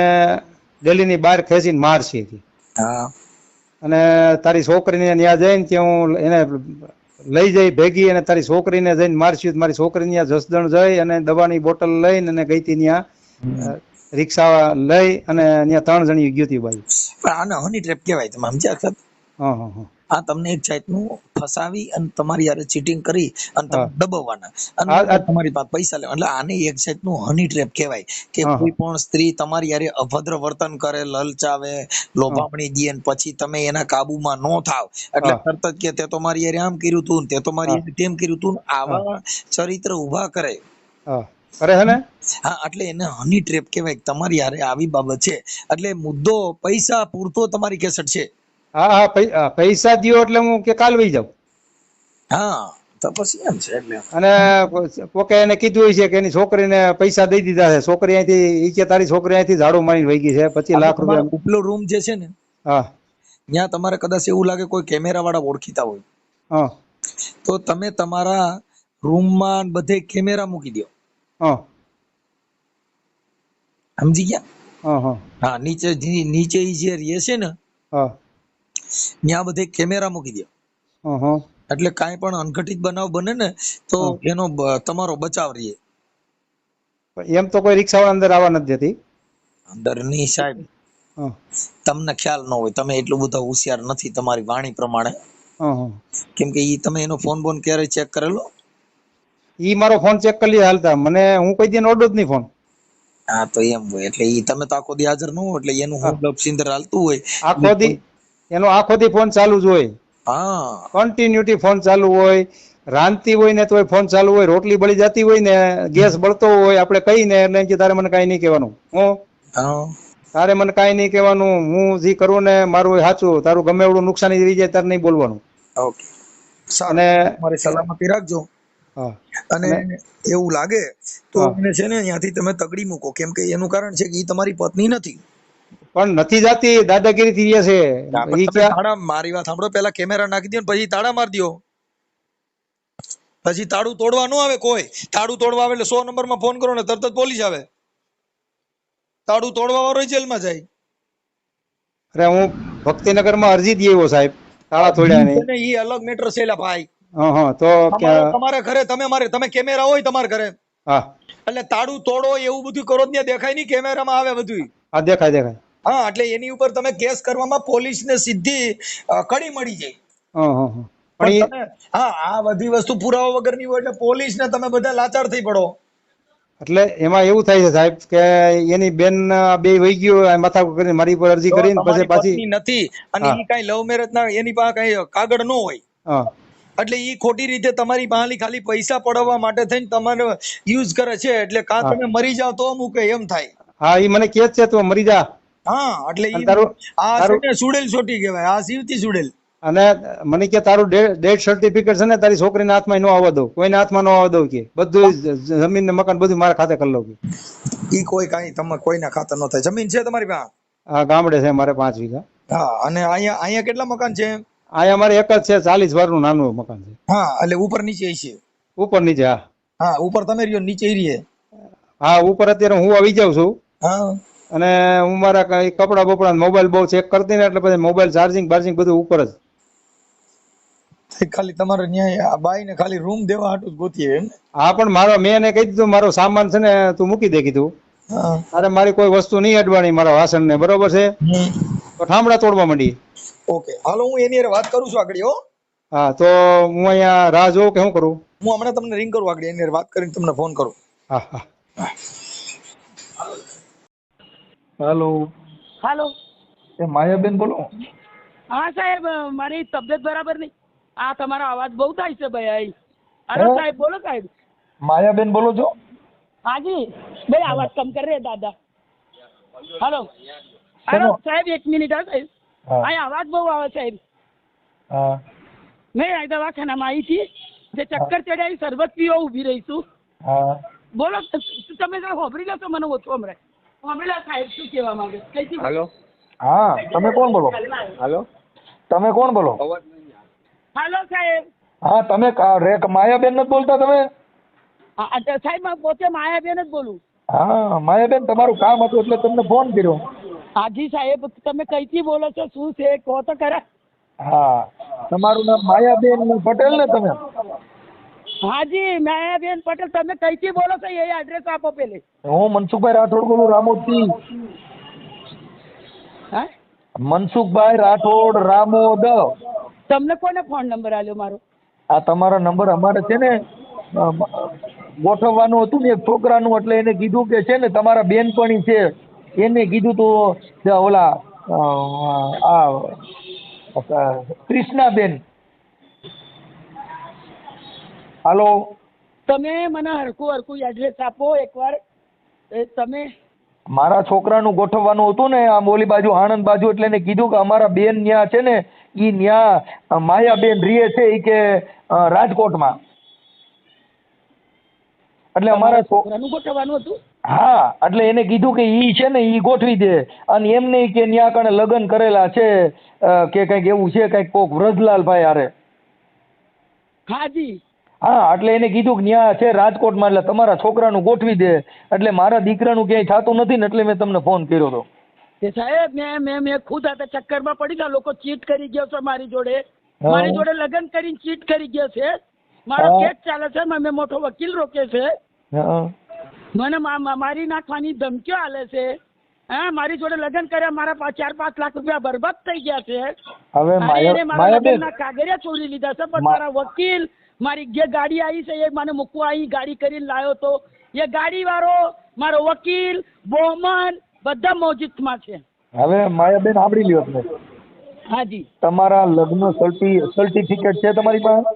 દિલ્હી ની બહાર ખેંચીને મારશે. અને તારી છોકરીને ત્યાં જઈને ત્યાં હું એને લઈ જઈ ભેગી, અને તારી છોકરીને જઈને મારશું. મારી છોકરી ત્યાં જસદણ જઈ અને દવાની બોટલ લઈને અને ગઈ હતી ત્યાં રિક્ષા લઈ અને ત્યાં 3 જણી ગઈ હતી બાઈ. પણ આને હની ટ્રેપ કહેવાય. તમે સમજ્યા છો? હા હા હા. આ તમને એક જાતનું ફસાવી અને તમારી યારે ચીટિંગ કરી અને તમે દબાવવાના આ- અને તમારી પાસે પૈસા લેવા. એટલે આને એક જાતનું હની ટ્રેપ કહેવાય કે હા. કોઈ પણ સ્ત્રી તમારી યારે અભદ્ર વર્તન કરે, લલચાવે, લોભામણી દે અને પછી તમે એના કાબુમાં ન થાવ એટલે હા. તરત જ કે તે તો મારી યારે આમ કર્યું તું ને તે તો મારી યારે તેમ કર્યું તું ને આવા ચરિત્ર ઉભા કરે. હા કરે છે ને. હા, એટલે એને હની ટ્રેપ કહેવાય કે તમારી યારે આવી બાબત છે એટલે મુદ્દો પૈસા પૂરતો તમારી કેસેટ છે. હા હા પૈસા દ્યો એટલે હું કે કાલ વહી જાઉં. હા, તો પછી એમ છે એટલે અને કોકે એને કીધું હોય છે કે એની છોકરીને પૈસા દઈ દીધા છે. છોકરી અહીંથી ઈ કે તારી છોકરી અહીંથી ઝાડુ મારીને વહી ગઈ છે 25 લાખ તમારો રૂપિયા. ઉપલો રૂમ જે છે ને હા ત્યાં તમારે કદાચ એવું લાગે કોઈ કેમેરા વાળા ઓળખીતા હોય હા તો તમે તમારા રૂમમાં બધે કેમેરા મૂકી દો. હા સમજી ગયા? હા હા હા, નીચે ઈ જે રહે છે ને હા ત્યાં બધે કેમેરા મૂકી દો. હા હા એટલે કાંઈ પણ અનઘટિત બનાવ બને ને તો એનો તમારો બચાવ રહે. એમ તો કોઈ રિક્ષાવાળા અંદર આવવા નથી દેતી. અંદરની સાહેબ હા તમને ખ્યાલ ન હોય, તમે એટલું બધું હોશિયાર નથી તમારી વાણી પ્રમાણે. હા હા. કેમ કે ઈ તમે એનો ફોન બોન ક્યારે ચેક કરેલો? ઈ મારો ફોન ચેક કરી લે હાલતા, મને હું કોઈ દી નોડો જ નહીં ફોન. હા, તો એમ હોય એટલે ઈ તમે તો આખો દી હાજર ન હોય એટલે એનું હું લપસિંદર હાલતું હોય. આખો દી એનો આખો દી ફોન ચાલુ જ હોય. હા, કન્ટિન્યુટી ફોન ચાલુ હોય. રાંધતી હોય ને તોય ફોન ચાલુ હોય. રોટલી બળી જતી હોય ને, ગેસ બળતો હોય, આપણે કહીને એટલે એમ કે તારે મને કાંઈ નહીં કહેવાનું. હા, તારે મને કાંઈ નહીં કહેવાનું. હું જે કરું ને મારું સાચું. તારું ગમે એવડું નુકસાની થઈ જાય તારે નહીં બોલવાનું. ઓકે, સારું. અને તમારી સલામતી રાખજો. હા અને અને એવું લાગે તો હા એને છે ને ત્યાંથી તમે તગડી મૂકો. કેમ કે એનું કારણ છે કે ઈ તમારી પત્ની નથી. પણ નથી જાતી, દાદાગીરી થઈ છે. પણ ઈ તમે ક્યાં તાળા, મારી વાત સાંભળો, પેલા કેમેરા નાખી દો ને પછી તાળા મારી દો. પછી તાળું તોડવા ન આવે કોઈ. તાળું તોડવા આવે એટલે 100 નંબરમાં ફોન કરો ને તરત જ પોલીસ આવે. તાળું તોડવા વાળો જેલમાં જાય. અરે હું ભક્તિનગરમાં અરજી દઈ આવ્યો સાહેબ, તાળા તોડ્યા છે નહીં. ને ઈ અલગ મેટર છે એલા ભાઈ. હા હા તો તમારા ઘરે તમે કેમેરા હોય તમારા ઘરે હા એટલે તાળું તોડો એવું બધું કરો ત્યાં દેખાય નહીં, કેમેરામાં આવે બધું. હા દેખાય દેખાય. હા, એટલે એની ઉપર તમે કેસ કરવામાં પોલીસને સીધી કડી મળી જાય. હા હા હા. પણ પણ ઈ તમે આ બધી વસ્તુ પુરાવા વગરની હોય એટલે પોલીસને તમે બધા લાચાર થઈ પડો. એટલે એમાં એવું થાય છે સાહેબ કે એની બેન બે વહી ગયો માથા કરીને મારી પર અરજી જો કરીને પછી તમારી પાછી. પત્ની નથી અને હા ઈ કઈ લવ મેરેજ ના, એની પાસે કઈ કાગળ ન હોય હા એટલે ઈ ખોટી રીતે તમારી પાસે ખાલી પૈસા પડાવવા માટે થઈને તમારે યુઝ કરે છે. એટલે કાં હા તમે મરી જાવ તો મૂકે એમ થાય. હા ઈ મને કે છે તું મરી જા. હા, એટલે અને ઈ તારું આ છે તારું ને સુડેલ છોટી કહેવાય. આ જીવતી સુડેલ. અને મને કે તારું ડેથ સર્ટિફિકેટ છે ને તારી છોકરીના હાથમાં ન આવવા દઉં, કોઈના હાથમાં ન આવવા દઉં કે બધું જમીન ને મકાન બધું મારા ખાતે કરી લઉં કે. ઈ કોઈ કાંઈ તમે કોઈના ખાતર ન થાય. જમીન છે તમારી પાસે? આ ગામડે છે મારે 5 વીઘા. હા, અને અહીંયા કેટલા મકાન છે? અહીંયા મારે એક જ છે, 40 વર્ષનું નાનું મકાન છે. હા, એટલે ઉપર નીચે છે. ઉપર નીચે. હા હા, ઉપર તમે રહ્યો, નીચે ઈ રહે. હા ઉપર અત્યારે હું આવી જાઉં છું. હા, અને હું મારા કઈ કપડા બપડા મોબાઈલ બહુ ચેક કરતી ને એટલે પછી મોબાઈલ ચાર્જિંગ બધું ઉપર જ. ખાલી તમારે ન્યાય આ બાઈ ને ખાલી રૂમ દેવા હાટું જ ગોતીએ એમ ને? હા પણ મેં એને કહી દીધું મારો સામાન છે ને તું મૂકી દે કીધું. હા. તારે મારી કોઈ વસ્તુ નહીં અડવાની, મારા વાસણ ને, બરોબર છે? તો ઠામડા તોડવા માંડી. ઓકે, હાલો હું એની હારે વાત કરું છું આગળ. હો, હા તો હું અહીંયા રાહ જોઉં કે શું કરું? હું હમણાં તમને રિંગ કરું આગળ, એની હારે વાત કરીને તમને ફોન કરું. હા હા. હેલો. હાલો. એ માયાબેન બોલો? હા સાહેબ, મારી તબિયત બરાબર નહીં. આ તમારો અવાજ બહુ થાય છે ભાઈ. અરે સાહેબ બોલો સાહેબ. માયાબેન બોલો છો? હાજી ભાઈ, आवाज कम कर रहे दादा. हेलो हेलो साहेब, 1 મિનિટ. હા સાહેબ, અહીં અવાજ બહુ આવે સાહેબ. હા, મેં આ દવાખાનામાં આવી હતી, જે ચક્કર ચડ્યા શરબત પીવા ઊભી રહી છું. હા. બોલો તમે જરા હોભરી લો તો મને ઓછું હમણાં હોભરી લો સાહેબ શું કહેવા માંગે. કઈથી? हेलो હા, તમે કોણ બોલો? हेलो તમે કોણ બોલો? હાલો સાહેબ. હા, તમે માયાબેન નથી બોલતા તમે? હા સાહેબ, હું પોતે માયાબેન જ બોલું. હા, માયાબેન તમારું કામ હતું એટલે તમને ફોન કર્યો. હાજી સાહેબ તમે કઈથી બોલો છો, શું છે કહો તો ખરા. હા, તમારું નામ માયાબેન પટેલ ને તમે? હાજી માયાબેન પટેલ. તમે કઈથી બોલો છો એ એડ્રેસ આપો પેલે. હું મનસુખભાઈ રાઠોડ બોલું, રામોદથી. હા, મનસુખભાઈ રાઠોડ, રામોદ. તમને કોને ફોન નંબર આલ્યો મારો? આ તમારો નંબર અમારે છે ને ગોઠવવાનું હતું ને એક છોકરાનું, એટલે એને કીધું કે છે ને તમારા બેનપણી છે, એને કીધું તો ઓલા કૃષ્ણાબેન. હાલો, તમે મને હરખું એડ્રેસ આપો એકવાર. તમે મારા છોકરાનું ગોઠવવાનું હતું ને આમ ઓલી બાજુ આણંદ બાજુ, એટલે એને કીધું કે અમારા બેન ન્યા છે ને ઈ ન્યા માયાબેન રીએ છે ઈ કે રાજકોટમાં, એટલે અમારા છોકરાનું ગોઠવવાનું હતું. હા, એટલે એને કીધું કે ઈ છે ને ઈ ગોઠવી દે, અને એમ નહીં કે ન્યા કણે લગ્ન કરેલા છે કે કઈક એવું છે, કઈક કોક વ્રજલાલભાઈ હારે. હાજી. હા, એટલે એને કીધું કે ન્યા છે રાજકોટમાં, એટલે તમારા છોકરાનું ગોઠવી દે. એટલે મારા દીકરાનું ક્યાંય થતું નથી ને એટલે મેં તમને ફોન કર્યો હતો. કે સાહેબ મેં ખુદ આ ચક્કરમાં પડી ગયા. લોકો ચીટ કરી ગયો છે મારી જોડે. મારી જોડે લગ્ન કરીને ચીટ કરી ગયો છે. મારો કેસ ચાલે છે, મેં મોટો વકીલ રોકે છે. મને મારી નાખવાની ધમકીઓ આલે છે. હા, મારી જોડે લગ્ન કર્યા, મારા 4-5 લાખ રૂપિયા બરબાદ થઈ ગયા છે. હવે માયાબેન કાગળિયા ચોરી લીધા છે, પણ મારા વકીલ મારી જે ગાડી આવી છે એ મને મૂકવા અહીં ગાડી કરીને લાવ્યો તો. એ ગાડી વાળો, મારો વકીલ, બોમન બધા મોજિદમાં છે. હવે માયાબેન સાંભળી લ્યો તમે. હાજી. તમારા લગ્ન સર્ટિફિકેટ છે તમારી પાસે?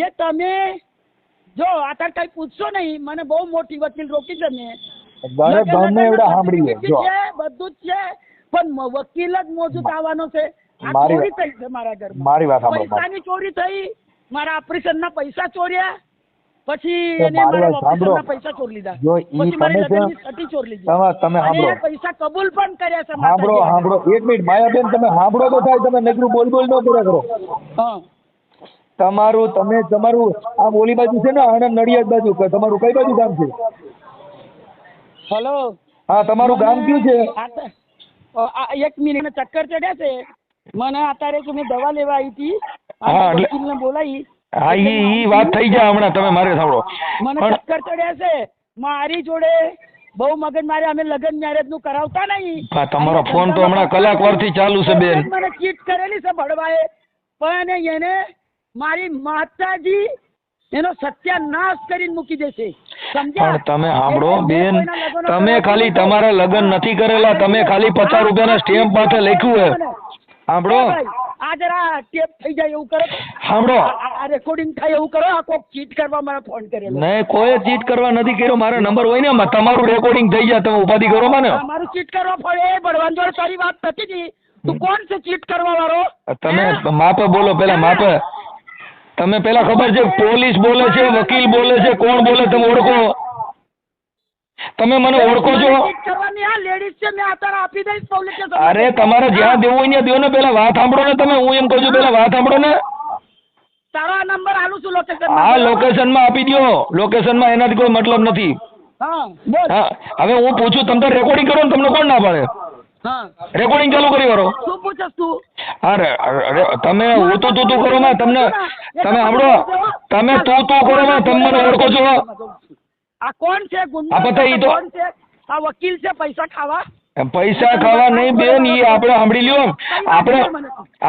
એ તમે જો અત્યારે કઈ પૂછશો નહીં, મને બહુ મોટી વકીલ રોકી છે મેં. ગમે એવડા સાંભળી લો. બધું જ છે, પણ વકીલ જ મોજૂદ આવવાનો છે. આ ચોરી થઈ છે મારા ઘરમાં. મારી વાત સાંભળો. પૈસાની ચોરી થઈ, મારા ઓપરેશન ના પૈસા ચોર્યા, પછી એને મારા ઓપરેશન ના પૈસા ચોરી લીધા, પછી મારી લગ્નની સટી ચોરી લીધી. તમે સાંભળો, પૈસા કબૂલ પણ કર્યા છે. સાંભળો એક મિનિટ માયાબેન, તમે સાંભળો તો થાય, તમે નકરું બોલ ન કર્યા કરો. હા, તમારું આ ઓલી બાજુ છે ને આણંદ નડિયાદ બાજુ, તમારું કઈ બાજુ ગામ છે? હેલો. હા, તમારું ગામ કયું છે? 1 મિનિટ ચક્કર ચડ્યા છે મને. અત્યારે કે મેં દવા લેવા આવી હતી, વકીલને બોલાવી. હા, ઈ વાત થઈ જાય હમણાં. તમે મારે સાંભળો, મને ચક્કર ચડ્યા છે. મારી જોડે બહુ મગજ મારે. અમે લગ્ન મેરેજ નું કરાવતા નહીં. તમારો ફોન તો હમણાં કલાક વર્ષથી ચાલુ છે બેન. મને ચીટ કરેલી છે ભડવાએ, પણ એને મારી માતાજી એનો સત્યાનાશ કરીને મૂકી દેશે. પણ તમે સાંભળો બેન, તમે ખાલી તમારા લગ્ન નથી કરેલા, તમે ખાલી 50 રૂપિયાના સ્ટેમ્પ માથે લખ્યું હે. સાંભળો, આ જરા ટેપ થઈ જાય એવું કરો. સાંભળો, આ રેકોર્ડિંગ થાય એવું કરો. આ કોક ચીટ કરવા મને ફોન કરેલો. નહીં, કોઈ ચીટ કરવા નથી કર્યો. મારા નંબર હોય ને તમારું રેકોર્ડિંગ થઈ જાય, તમે ઉપાધિ કરો મને. મારું ચીટ કરવા પડે ભડવાન જોડે તારી વાત થતી હતી. તું કોણ છે ચીટ કરવા વાળો? તમે માપે બોલો પેલા, માપે. તમે પેલા ખબર છે પોલીસ બોલે છે, વકીલ બોલે છે, કોણ બોલે તમે ઓળખો? તમે મને ઓળખો છો? અરે તમારે જ્યાં દેવું હોય ત્યાં દેવો ને. પેલા વાત સાંભળો ને તમે. હું એમ કહું છું પેલા વાત સાંભળો ને. તારો નંબર આલું છું લોકેશન. હા, લોકેશન માં આપી દો. લોકેશન માં એનાથી કોઈ મતલબ નથી. હા, હવે હું પૂછું, તમે તો રેકોર્ડિંગ કરો ને, તમને કોણ ના પાડે? રેકોર્ડિંગ ચાલુ કરી વાળો. શું પૂછસ તું? અરે તમે હું તું કરો માં, તમને તમે સાંભળો, તમે તું કરો માં, તમે મને ઓળખો છો? આ કોણ છે? આ પતા ઈ તો આ વકીલ છે પૈસા ખાવા? પૈસા ખાવા નહીં બેન, ઈ આપણે સાંભળી લ્યો.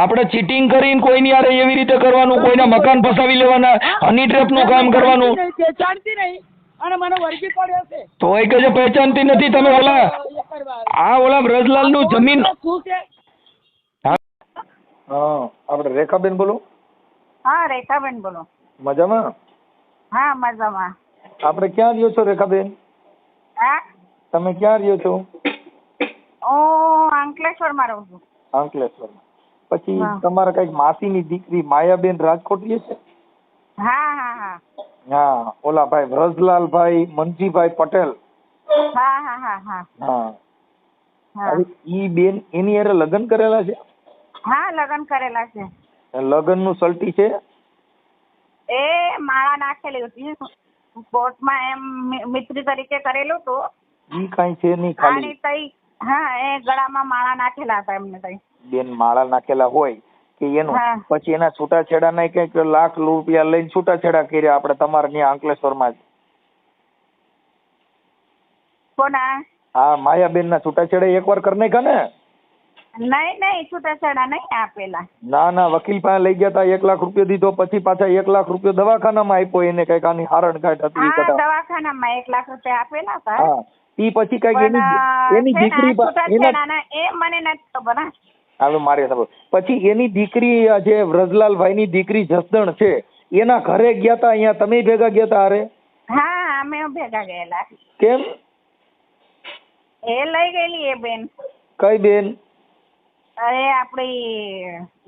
આપણે ચીટિંગ કરીને કોઈની યાર એવી રીતે કરવાનું, કોઈના મકાન ફસાવી લેવાના, હની ટ્રેપ નું કામ કરવાનું. પહેચાનતી નહીં અને મને વળગી પડ્યો છે. તો એ કે પહેચાનતી નથી. તમે ઓલા રજલાલ નું જમીન. હા, આપણે રેખાબેન બોલો. હા, રેખાબેન બોલો. મજામાં? હા, મજામાં. આપણે ક્યાં રહ્યો છો રેખાબેન? હા, તમે ક્યાં રહ્યો છો? હું અંકલેશ્વરમાં રહું છું. અંકલેશ્વરમાં. પછી તમારા કઈક માસીની દીકરી માયાબેન રાજકોટ રહે છે? હા હા હા હા, ઓલા ભાઈ વ્રજલાલભાઈ મનજીભાઈ પટેલ. હા હા હા હા હા હા. ઈ બેન એની હારે લગ્ન કરેલા છે? હા, લગ્ન કરેલા છે. લગ્ન નું સલટી છે? એ માળા નાખેલી હતી કોર્ટમાં, એમ મિત્રી તરીકે કરેલું હતું. ઈ કઈ છે નહીં, ખાલી હા એ ગળામાં માળા નાખેલા હતા એમને કઈ. બેન માળા નાખેલા હોય કે એનું હા. પછી એના છૂટાછેડા નહીં કંઈક લાખ રૂપિયા લઈને છૂટાછેડા કર્યા આપણે તમારે ત્યાં અંકલેશ્વરમાં જ. કોના? હા માયાબેન ના છૂટાછેડા એકવાર કરી નાખ્યા ને? નહીં છૂટાછેડા નહીં આપેલા. ના વકીલ પાસે લઈ ગયા તા 1 લાખ રૂપિયા દીધો પછી પાછા 1 લાખ રૂપિયા દવાખાનામાં આપ્યો એને કઈક આની હારણ ઘાટ હતી હા કદાચ. દવાખાનામાં 1 લાખ રૂપિયા આપેલા હતા. હા ઈ પછી કઈક પણ એની છે ને, દીકરી છૂટાછેડાના એ મને નથી ખબર. હા હવે મારે ખબર પછી એની દીકરી જે વ્રજલાલભાઈ ની દીકરી જસદણ છે એના ઘરે ગયા તા અહીંયા તમે ભેગા ગયા તા? અરે હા અમે ભેગા ગયેલા. કેમ? એ લઈ ગયેલી એ બેન. કઈ બેન? અરે આપડી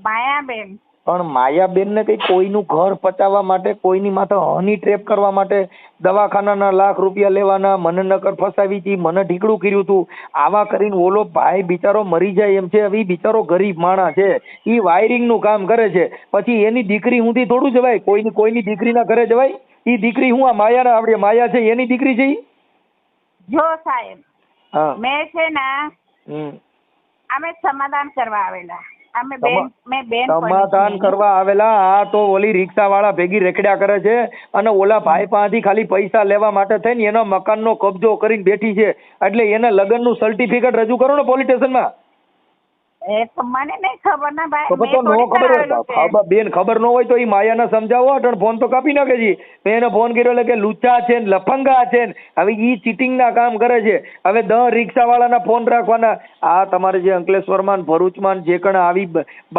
માયાબેન. પણ માયાબેન ને કઈ કોઈનું ઘર પચાવવા માટે કોઈની માથે હની ટ્રેપ કરવા માટે દવાખાનાના લાખ રૂપિયા લેવાના મને નકર ફસાવી હતી મને ઢીકડું કર્યું હતું આવા કરીને ઓલો ભાઈ બિચારો મરી જાય એમ છે. હવે બિચારો ગરીબ માણસ છે ઈ વાયરિંગ નું કામ કરે છે પછી એની દીકરી હુંથી થોડું જવાય? કોઈની દીકરીના ઘરે જવાય? ઈ દીકરી હું આ માયાના આપડે માયા છે એની દીકરી છે ઈ? જો સાહેબ હા મેં છે ને અમે સમાધાન કરવા આવેલા. અમે બેન સમાધાન કરવા આવેલા. આ તો ઓલી રિક્ષા વાળા ભેગી રેખડ્યા કરે છે અને ઓલા ભાઈ પાસેથી ખાલી પૈસા લેવા માટે થઈને એનો મકાનનો કબજો કરીને બેઠી છે એટલે એને લગ્નનું સર્ટિફિકેટ રજૂ કરો ને પોલીસ સ્ટેશનમાં. એ તો મને નહીં ખબર ના ભાઈ. તો નો ખબર હોય બેન ખબર ન હોય તો ઈ માયાને સમજાવો. અટણ ફોન તો કાપી નાખે છે. મેં એને ફોન કર્યો એટલે કે લુચ્ચા છે ને લફંગા છે ને હવે ઈ ચીટિંગ ના કામ કરે છે. હવે 10 રિક્ષા વાળાના ફોન રાખવાના. આ તમારે જે અંકલેશ્વરમાં ભરૂચમાં જે કણ આવી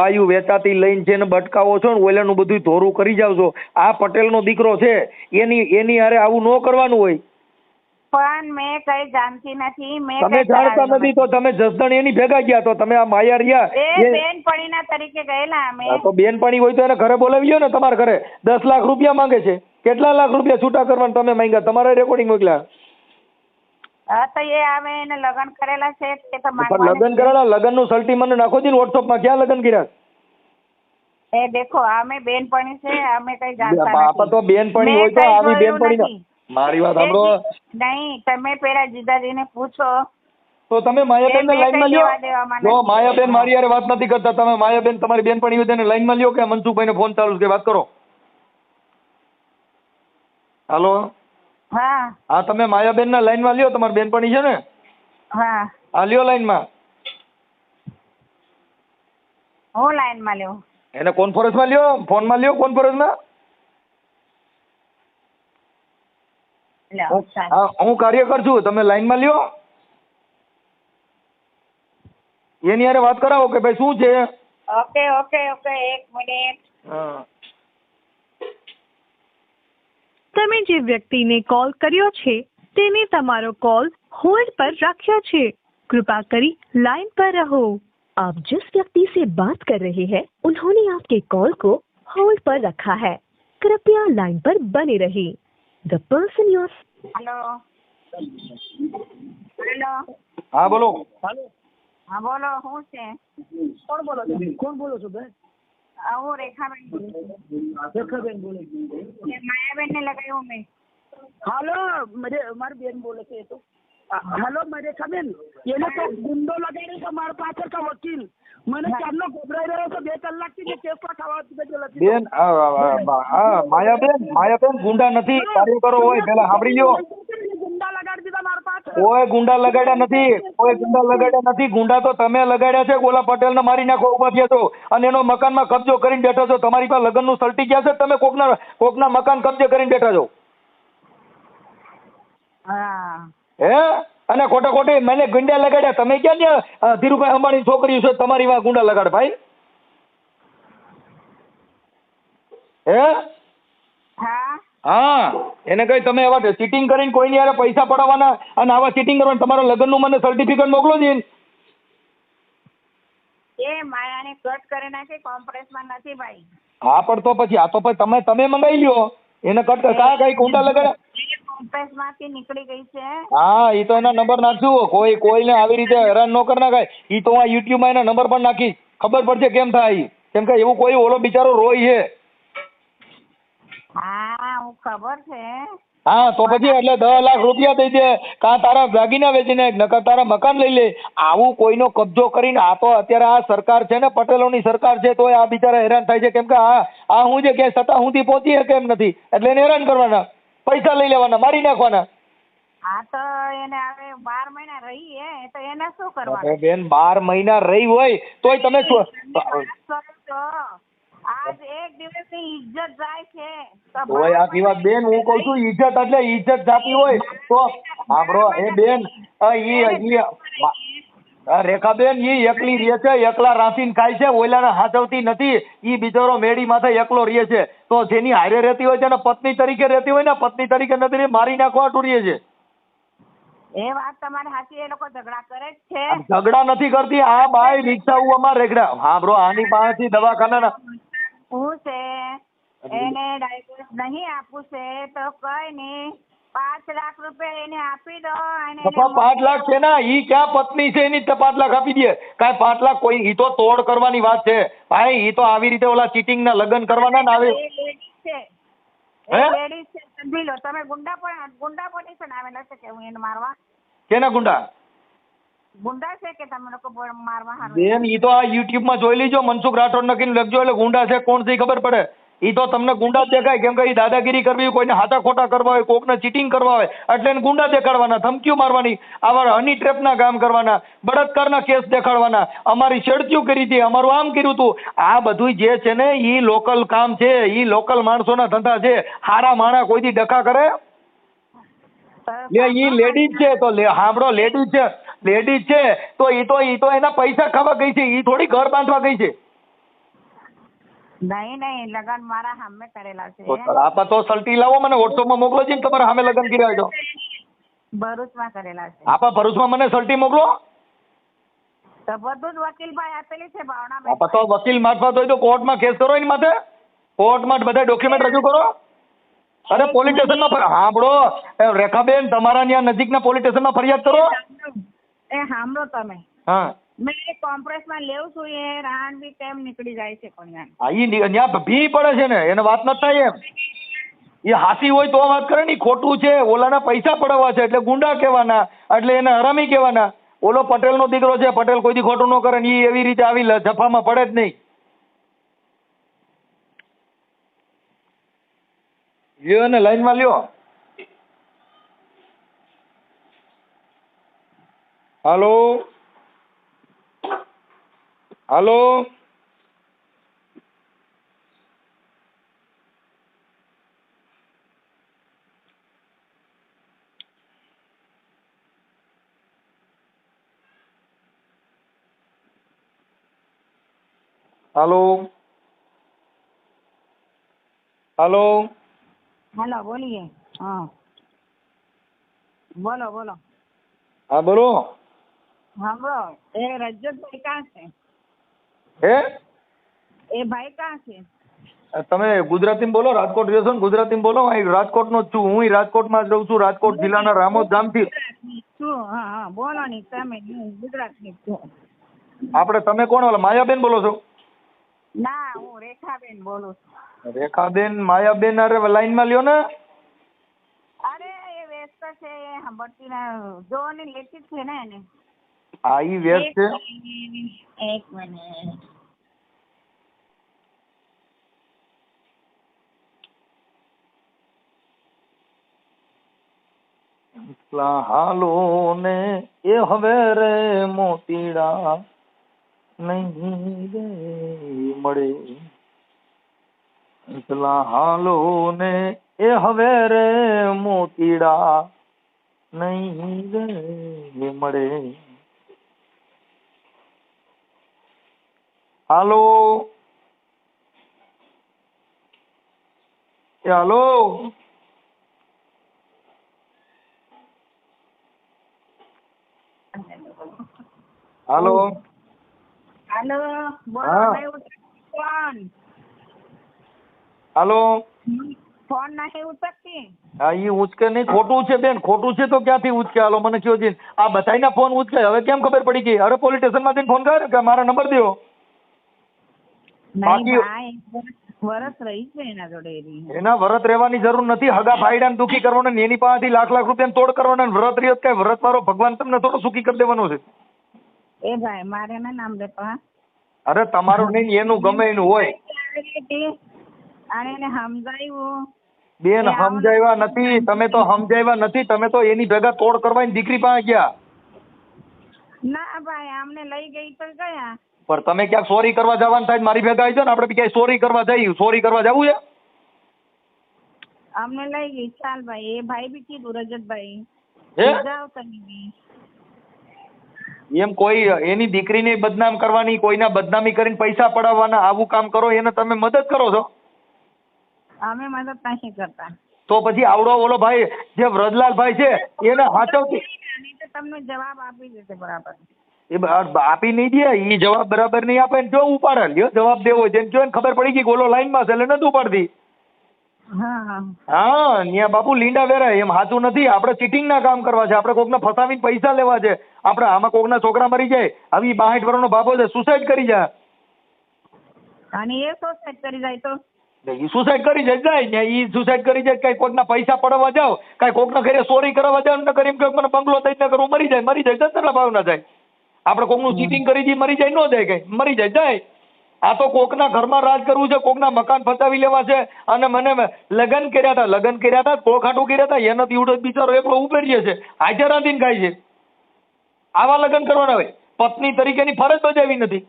બાયુ વેચાતી લઈને છે ને બટકાવો છો ને ઓલાનું બધું ધોરું કરી જાવ છો. આ પટેલનો દીકરો છે એની હારે આવું ન કરવાનું હોય. પણ મેં કઈ જાણતી નથી. તમે જાણતા નથી તો તમે જસદણ એની ભેગા ગયા તો તમે આ માયા રહ્યા એ બેનપણીના તરીકે ગયેલા અમે. તો બેનપણી હોય તો એને ઘરે બોલાવી લ્યો ને. તમારા ઘરે 10 લાખ રૂપિયા માંગે છે. કેટલા લાખ રૂપિયા છૂટા કરવાના તમે માંગ્યા? તમારા રેકોર્ડિંગ મોકલ્યા. હા તો એ આવે એને લગ્ન કરેલા છે તે તો લગ્ન કરેલા લગ્નનું સર્ટી મને નાખો દી ને વોટ્સઅપમાં. ક્યાં લગ્ન કર્યા? એ દેખો અમે બેનપણી છે અમે કઈ જાણતા બાપા તો બેનપણી હોય તો આવી બેનપણી મારી વાત સાંભળો. નહીં તમે પેલા જીજાજીને પૂછો તો તમે માયાબેન ને લાઈનમાં લ્યો. જો માયાબેન મારી યારે વાત નથી કરતા તમે માયાબેન તમારી બેનપણી હોય તેને લાઈનમાં લ્યો કે મનસુખભાઈ ને ફોન ચાલુ છે વાત કરો. હાલો હા તમે માયાબેન ના લાઈનમાં લ્યો તમારી બેનપણી છે ને? હા લ્યો લાઈનમાં. હું લાઈનમાં લ્યો. એને કોન્ફરન્સમાં લ્યો ફોનમાં લ્યો કોન્ફરન્સમાં. હું કાર્યકર છું તમે લાઈનમાં લ્યો. એની હારે વાત કરાવો કે ભાઈ શું છે. Okay 1 minute. તમે જે વ્યક્તિને કોલ કર્યો છે તેને તમારો કોલ होल्ड पर रखा છે. कृपा કરી लाइन पर रहो. आप जिस व्यक्ति से बात कर रहे हैं उन्होंने आपके कॉल को होल्ड पर रखा है. कृपया लाइन पर बने रहिए. The person you are. Hello. હા બોલો. હા બોલો શું છે? કોણ બોલો છો બેન? હું રેખાબેન બોલું. માયાબેન ને લગાવ્યું મેં. હાલો મારી બેન બોલે છે તો. હાલો રેખાબેન એને તો ગુંડો લગાડ્યો છે મારા પાછળ કા વકીલ. મને ચારનો ગભરાઈ રહ્યો છે 2 કલાકથી જે કેસમાં ખાવા બેન માયાબેન ગુંડા નથી કાર્યકરો હોય પેલા સાંભળી લ્યો. ગુંડા લગાડી દીધા મારા પાછળ. કોઈ ગુંડા લગાડ્યા નથી. ગુંડા તો તમે લગાડ્યા છે. ઓલા પટેલ ને મારી નાખો ઉભા થયા છો અને એનો મકાનમાં કબજો કરીને બેઠા છો. તમારી પાસે લગ્નનું સર્ટી ગયા છે તમે કોકના મકાન કબજે કરીને બેઠા છો. હે અને ખોટે મને ગુંડા લગાડ્યા. તમે ક્યાં ધીરુભાઈ અંબાણી છોકરી છો તમારી વાત ગુંડા લગાડ ભાઈ. હે હા એને કઈ તમે આવા ચીટિંગ કરીને કોઈની હારે પૈસા પડાવવાના અને આવા ચીટિંગ કરવાના. તમારા લગ્નનું મને સર્ટિફિકેટ મોકલો છે. એ માયાને કટ કરી નાખી કોમ્પ્રેસમાં નથી ભાઈ. હા પણ તો પછી તમે મંગાવી લ્યો એને કટ કઈ ગુંડા લગાડ્યા. કોમ્પ્રેસમાંથી નીકળી ગઈ છે. હા ઈ તો એના નંબર નાખશું. કોઈને આવી રીતે હેરાન ન કરી નાખાય. ઈ તો આ યુટ્યુબ માં એના નંબર પણ નાખીશ. ખબર પડશે કેમ થાય. કેમ કે એવું કોઈ ઓલો બિચારો રોય છે. હા હું ખબર છે હા તો પછી એટલે 10 લાખ રૂપિયા દઈ દે, કાં તારા દાગીના વેચી નાખ, નકર તારા મકાન લઈ લે. આવું કોઈનો કબજો કરીને, આ તો અત્યારે આ સરકાર છે ને, પટેલોની સરકાર છે, તોય આ બિચારા હેરાન થાય છે. કેમ કે આ હું જે કે સત્તા સુધી પહોંચી શકે એમ નથી, એટલે એને હેરાન કરવાના, પૈસા લઈ લેવાના, મારી નાખવાના. હા તો એને હવે 12 મહિના રહી હે તો એને શું કરવાનું? અરે બેન 12 મહિના રહી હોય તોય તમે કરો છો. આજ એક દિવસની ઇજ્જત જાય છે તો તોય આ કેવા બેન, હું કઉ છું ઇજ્જત એટલે ઇજ્જત જાતી હોય તો સાંભળો એ બેન, રેખાબેન ઈ એકલી રહે છે, એકલા રાંધીને ખાય છે, ઓલાને હાચવતી નથી. ઈ બિચારો મેડી માથે એકલો રહે છે. તો જેની હારે રહેતી હોય છે ને પત્ની તરીકે રહેતી હોય ને, પત્ની તરીકે નથી, મારી નાખવા હાટુ રહે છે. એ વાત તમારી સાચી. એ લોકો ઝઘડા કરે જ છે. ઝઘડા નથી કરતી આ બાઈ, રિક્ષાઓ અમાર રેગડા. હા બ્રો, આની પાસેથી દવાખાના હું છે એને ડાયવોર્સ નહીં આપવું છે તો કઈ નહીં, 5 લાખ રૂપિયા એને આપી દો. અને 5 લાખ છે ને, ઈ ક્યાં પત્ની છે એની 5 લાખ આપી દે? કાંઈ 5 લાખ કોઈ, ઈ તો તોડ કરવાની વાત છે ભાઈ. ઈ તો આવી રીતે ઓલા ચીટિંગ ના લગ્ન કરવાના ને આવે લેડીઝ છે. સમજી લો તમે. ગુંડા પણ આવેલા છે કે હું એને મારવા? કેના ગુંડા? ગુંડા છે કે તમે લોકો મારવા હારું? બેન ઈ તો આ યુટ્યુબ માં જોઈ લીજો, મનસુખ રાઠોડ નકીને લખજો એટલે ગુંડા છે કોણ છે ખબર પડે. ઈ તો તમને ગુંડા જ દેખાય. કેમ કે ઈ દાદાગીરી કરવી, કોઈને હાથા ખોટા કરવા હોય, કોકને ચીટિંગ કરવા હોય એટલે એને ગુંડા દેખાડવાના, ધમકીઓ મારવાની, આવા હની ટ્રેપના કામ કરવાના, બળાત્કારના કેસ દેખાડવાના, અમારી છેડતીઓ કરી હતી, અમારું આમ કર્યું હતું. આ બધું જે છે ને ઈ લોકલ કામ છે, ઈ લોકલ માણસોના ધંધા છે. હારા માણા કોઈથી ડખા કરે? ઈ લેડીઝ છે તો સાંભળો, લેડીઝ છે તો ઈ તો એના પૈસા ખાવા ગઈ છે, ઈ થોડી ઘર બાંધવા ગઈ છે. નહીં લગન મારા સામે કરેલા છે. આપા તો સલટી લાવો, મને વોટ્સઅપમાં મોકલો છે ને તમારા સામે લગન કર્યા તો. ભરૂચમાં કરેલા છે. આપા ભરૂચમાં મને સલટી મોકલો. તો બધું જ વકીલભાઈ આપેલી છે ભાવના. આપા તો વકીલ મારફત હોય તો કોર્ટમાં કેસ કરો એની માથે, કોર્ટમાં બધા ડોક્યુમેન્ટ રજૂ કરો. અરે પોલીસ સ્ટેશનમાં સાંભળો રેખાબેન, તમારા ત્યાં નજીકના પોલીસ સ્ટેશનમાં ફરિયાદ કરો. એ સાંભળો તમે. હા મેં કોમ્પ્રેસમાં લેવું છું, એ રાન બી કેમ નીકળી જાય છે પણ ત્યાં ભી પડે છે ને, એને વાત નથી થાય એમ. એ હાસી હોય તો વાત કરે ને, ખોટું છે. ઓલાના પૈસા પડાવવા છે એટલે ગુંડા કહેવાના, એટલે એને હરામી કહેવાના. ઓલો પટેલનો દીકરો છે, પટેલ કોઈથી ખોટું ન કરે ને, એ એવી રીતે આવી જફામાં પડે જ નહીં. લ્યો ને લાઈનમાં લ્યો. હાલો હાલો હાલો હાલો. હેલો બોલીએ. હા બોલો. હા બોલો. સાંભળો, એ રજતભાઈ ક્યાં છે? હે એ ભાઈ ક્યાં છે? તમે ગુજરાતીમાં બોલો, રાજકોટ રહ્યો છો ને, ગુજરાતીમાં બોલો. અહીં રાજકોટનો જ છું હું, રાજકોટમાં જ રહું છું, રાજકોટ જિલ્લાના રામોદ ગામથી. હા બોલો ને તમે. ગુજરાતની છું. આપણે તમે કોણ? ઓલા માયાબેન બોલો છો? ના, હું રેખાબેન બોલું છું. રેખાબેન, માયાબેન અરે લાઈનમાં લ્યો ને. અરે એ વ્યસ્ત છે, એ સાંભળતી ના જોવાની લેતી છે ને એને. હા ઈ વ્યસ્ત છે. એક મિનિટ. હાલો ને એ હવે રે મોતીડા નહીં રે મળે. હાલો ને એ હવે રે મોતીડા નહીં રે મળે. હાલો એ હાલો. હાલો હાલો બોલો. હા. નહીં ઉચકતી ફોન. હાલો. ફોન નહીં ઉચકતી. હા ઈ ઉચકે નહીં. ખોટું છે બેન, ખોટું છે તો ક્યાંથી ઉચકે? હાલો મને કયો છે આ બધાયના ફોન ઉચકે, હવે કેમ ખબર પડી ગઈ? અરે પોલીસ સ્ટેશનમાં જઈને ફોન કરે કે મારા નંબર દો. નહીં બાકી ભાઈ વરસ રહી છે એના જોડે એની. એના વ્રત રહેવાની જરૂર નથી. હગા ફાયડાને દુખી કરવાના ને એની પાસેથી લાખ રૂપિયા તોડ કરવાના ને વ્રત રહ્યો કઈ વ્રત વાળો ભગવાન તમને થોડો સુખી કરી દેવાનો છે. એ ભાઈ મારે ના નામ લેતો હા. અરે તમારું નહીં એનું ગમે એનું હોય. અને એને સમજાવ્યું બેન સમજાવ્યા નથી, તમે તો સમજાવ્યા નથી, તમે તો એની ભેગા તોડ કરવાની દીકરી પાસે ગયા. ના ભાઈ અમને લઈ ગઈ તો ગયા. પણ તમે ક્યાંક ચોરી કરવા જવાનું થાય મારી ભેગા આવી જાઓ ને, આપણે બી ક્યાંય ચોરી કરવા જઈએ. ચોરી કરવા જવું છે? અમને લઈ ગઈ. ચાલ ભાઈ એ ભાઈ બી કીધું રજતભાઈ હે જાઓ તમે બી. એમ કોઈ એની દીકરીને બદનામ કરવાની, કોઈના બદનામી કરીને પૈસા પડાવવાના, આવું કામ કરો એને તમે મદદ કરો છો. અમે મદદ નથી કરતા. તો પછી આવડો ઓલો ભાઈ જે વ્રજલાલ ભાઈ છે એને હાચવતી નહીં તો તમને જવાબ આપી દેશે બરાબર. એ આપી નહીં દે, એ જવાબ બરાબર નહીં આપે ને જો ઉપાડે લ્યો જવાબ દેવો છે જો એને ખબર પડી ગઈ કે ઓલો લાઈનમાં છે એટલે નથી ઉપાડતી. હા હા ન્યા બાપુ લીંડા વેરાય એમ સાચું નથી. આપણે ચીટિંગ ના કામ કરવા છે, આપણે કોકને ફસાવીને પૈસા લેવા છે. આપણે આમાં કોકના છોકરા મરી જાય, આવી 62 વર્ષનો બાપો છે સુસાઇડ કરી જાય. અને એ સુસાઇડ કરી જાય તો ઈ સુસાઇડ કરી જાય ને ઈ સુસાઇડ કરી જાય કઈ કોકના પૈસા પડવા જાવ, કઈ કોકના ઘરે ચોરી કરવા જાવ ને કરી એમ કે મને બંગલો દઈ ને કરું મરી જાય દસના ભાવ ના જાય. આપણે કોકનું ચીટિંગ કરી દી મરી જાય ન જાય કઈ મરી જાય. આ તો કોકના ઘરમાં રાજ કરવું છે, કોકના મકાન ફસાવી લેવા છે. અને મને લગ્ન કર્યા હતા કોખાટું કર્યા હતા એનો દીવડો બિચારો એકલો ઉભેરીએ છે, હાજર રાંધીને ખાય છે. આવા લગ્ન કરવાના હોય? પત્ની તરીકેની ફરજ બજાવી નથી,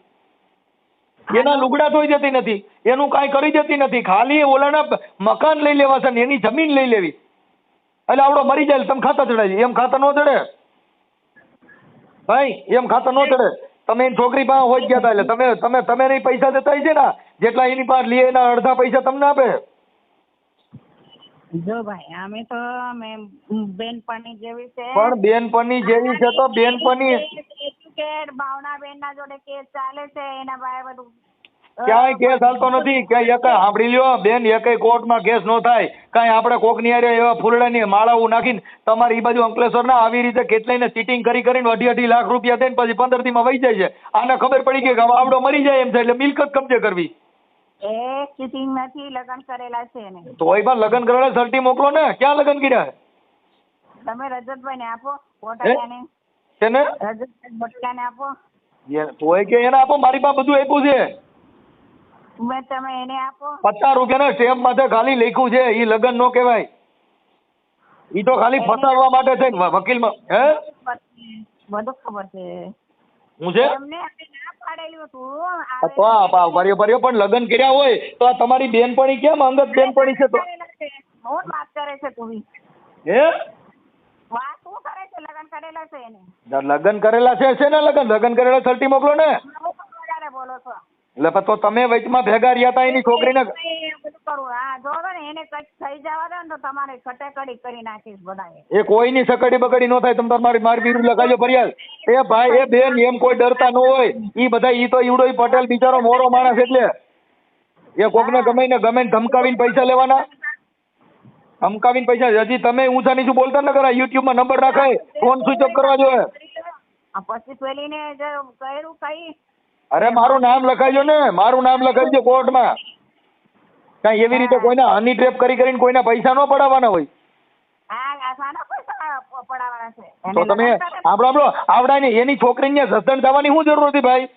એના લુગડા ધોઈ જતી નથી, એનું કાંઈ કરી જતી નથી, ખાલી ઓલાના મકાન લઈ લેવા છે ને એની જમીન લઈ લેવી. એટલે આવડો મરી જાય તમે ખાતા ચડાવી, એમ ખાતા ન ચડે ભાઈ, એમ ખાતા ન ચડે. તમે એની છોકરી પાસે હોય ગયા હતા એટલે તમે નહીં પૈસા દેતા છે ને જેટલા એની પાસે લે એના અડધા પૈસા તમને આપે. જો ભાઈ અમે તો બેનપણી જેવી છે. પણ બેનપણી જેવી છે તો બેનપણી ભાવનાબેન ના જોડે કેસ ચાલે છે એના ભાઈ બધું ક્યાંય કેસ હાલતો નથી. ક્યાંય એકે સાંભળી લ્યો બેન, એકે કોર્ટમાં કેસ નો થાય. કાંઈ આપણે કોકની હારે એવા ફૂલડાની માળાઓ નાખીને તમારી એ બાજુ અંકલેશ્વર ના આવી રીતે કેટલાયને ચીટિંગ કરીને 2.5 લાખ રૂપિયા દઈને પછી 15 દીમાં વહી જાય છે. આને ખબર પડી ગઈ કે આવડો મરી જાય એમ છે એટલે મિલકત કબજે કરવી. એ ચીટિંગ નથી, લગ્ન કરેલા છે ને. તોય પણ લગ્ન કરેલા સર્ટી મોકલો ને. ક્યાં લગ્ન કર્યા? તમે રજતભાઈ ને આપો બોટાલિયાને. છે ને રજતભાઈ બોટાલિયાને આપો. તોય કે એને આપો, મારી પાસે બધું આપ્યું છે. તમે એને આપો. 50 રૂપિયાના સ્ટેમ્પ માટે ખાલી લખ્યું છે, એ લગ્ન નો કહેવાય. ઈ તો ખાલી ફસાવવા માટે છે વકીલમાં. હે બધું ખબર છે. હું છે એમને આપણે ના પાડેલું હતું. પણ લગ્ન કર્યા હોય તો આ તમારી બેનપણી કેમ અંગત બેનપણી છે તો હું વાત કરે છે તું હે વાત શું કરે છે? લગ્ન કરેલા છે એને. લગ્ન કરેલા છે ને લગ્ન કરેલા સર્ટી મોકલો ને. બોલો છો એટલે તો તમે વચમાં ભેગા રહ્યા હતા એની છોકરીને. બધું કરું હા જો ને એને કઈ થઈ જવા દે ને તો તમારે કટેકડી કરી નાખીશ બધાએ. એ કોઈની સકડી બકડી ન થાય. તમે મારી વિરુદ્ધ લખાજો ફરિયાદ. એ ભાઈ એ બેન એમ કોઈ ડરતા ન હોય. ઈ બધા ઈ તો ઈવડો પટેલ બિચારો મોરો માણસ એટલે એ કોકને ગમે ધમકાવીને પૈસા લેવાના. ધમકાવીને પૈસા હજી તમે ઊંચા નીચું બોલતા ન કરાય. યુટ્યુબમાં નંબર રાખાય, ફોન સ્વિચ ઓફ કરવા જોઈએ. પછી પેલીને જે કર્યું કઈ અરે મારું નામ લખાઈજો ને, મારું નામ લખાઈજો કોર્ટમાં. કઈ એવી રીતે કોઈના હની ટ્રેપ કરીને કોઈના પૈસા ન પડાવવાના હોય. તો તમે આપણો આવડાને એની છોકરીને સસ્તન થવાની શું જરૂર હતી ભાઈ?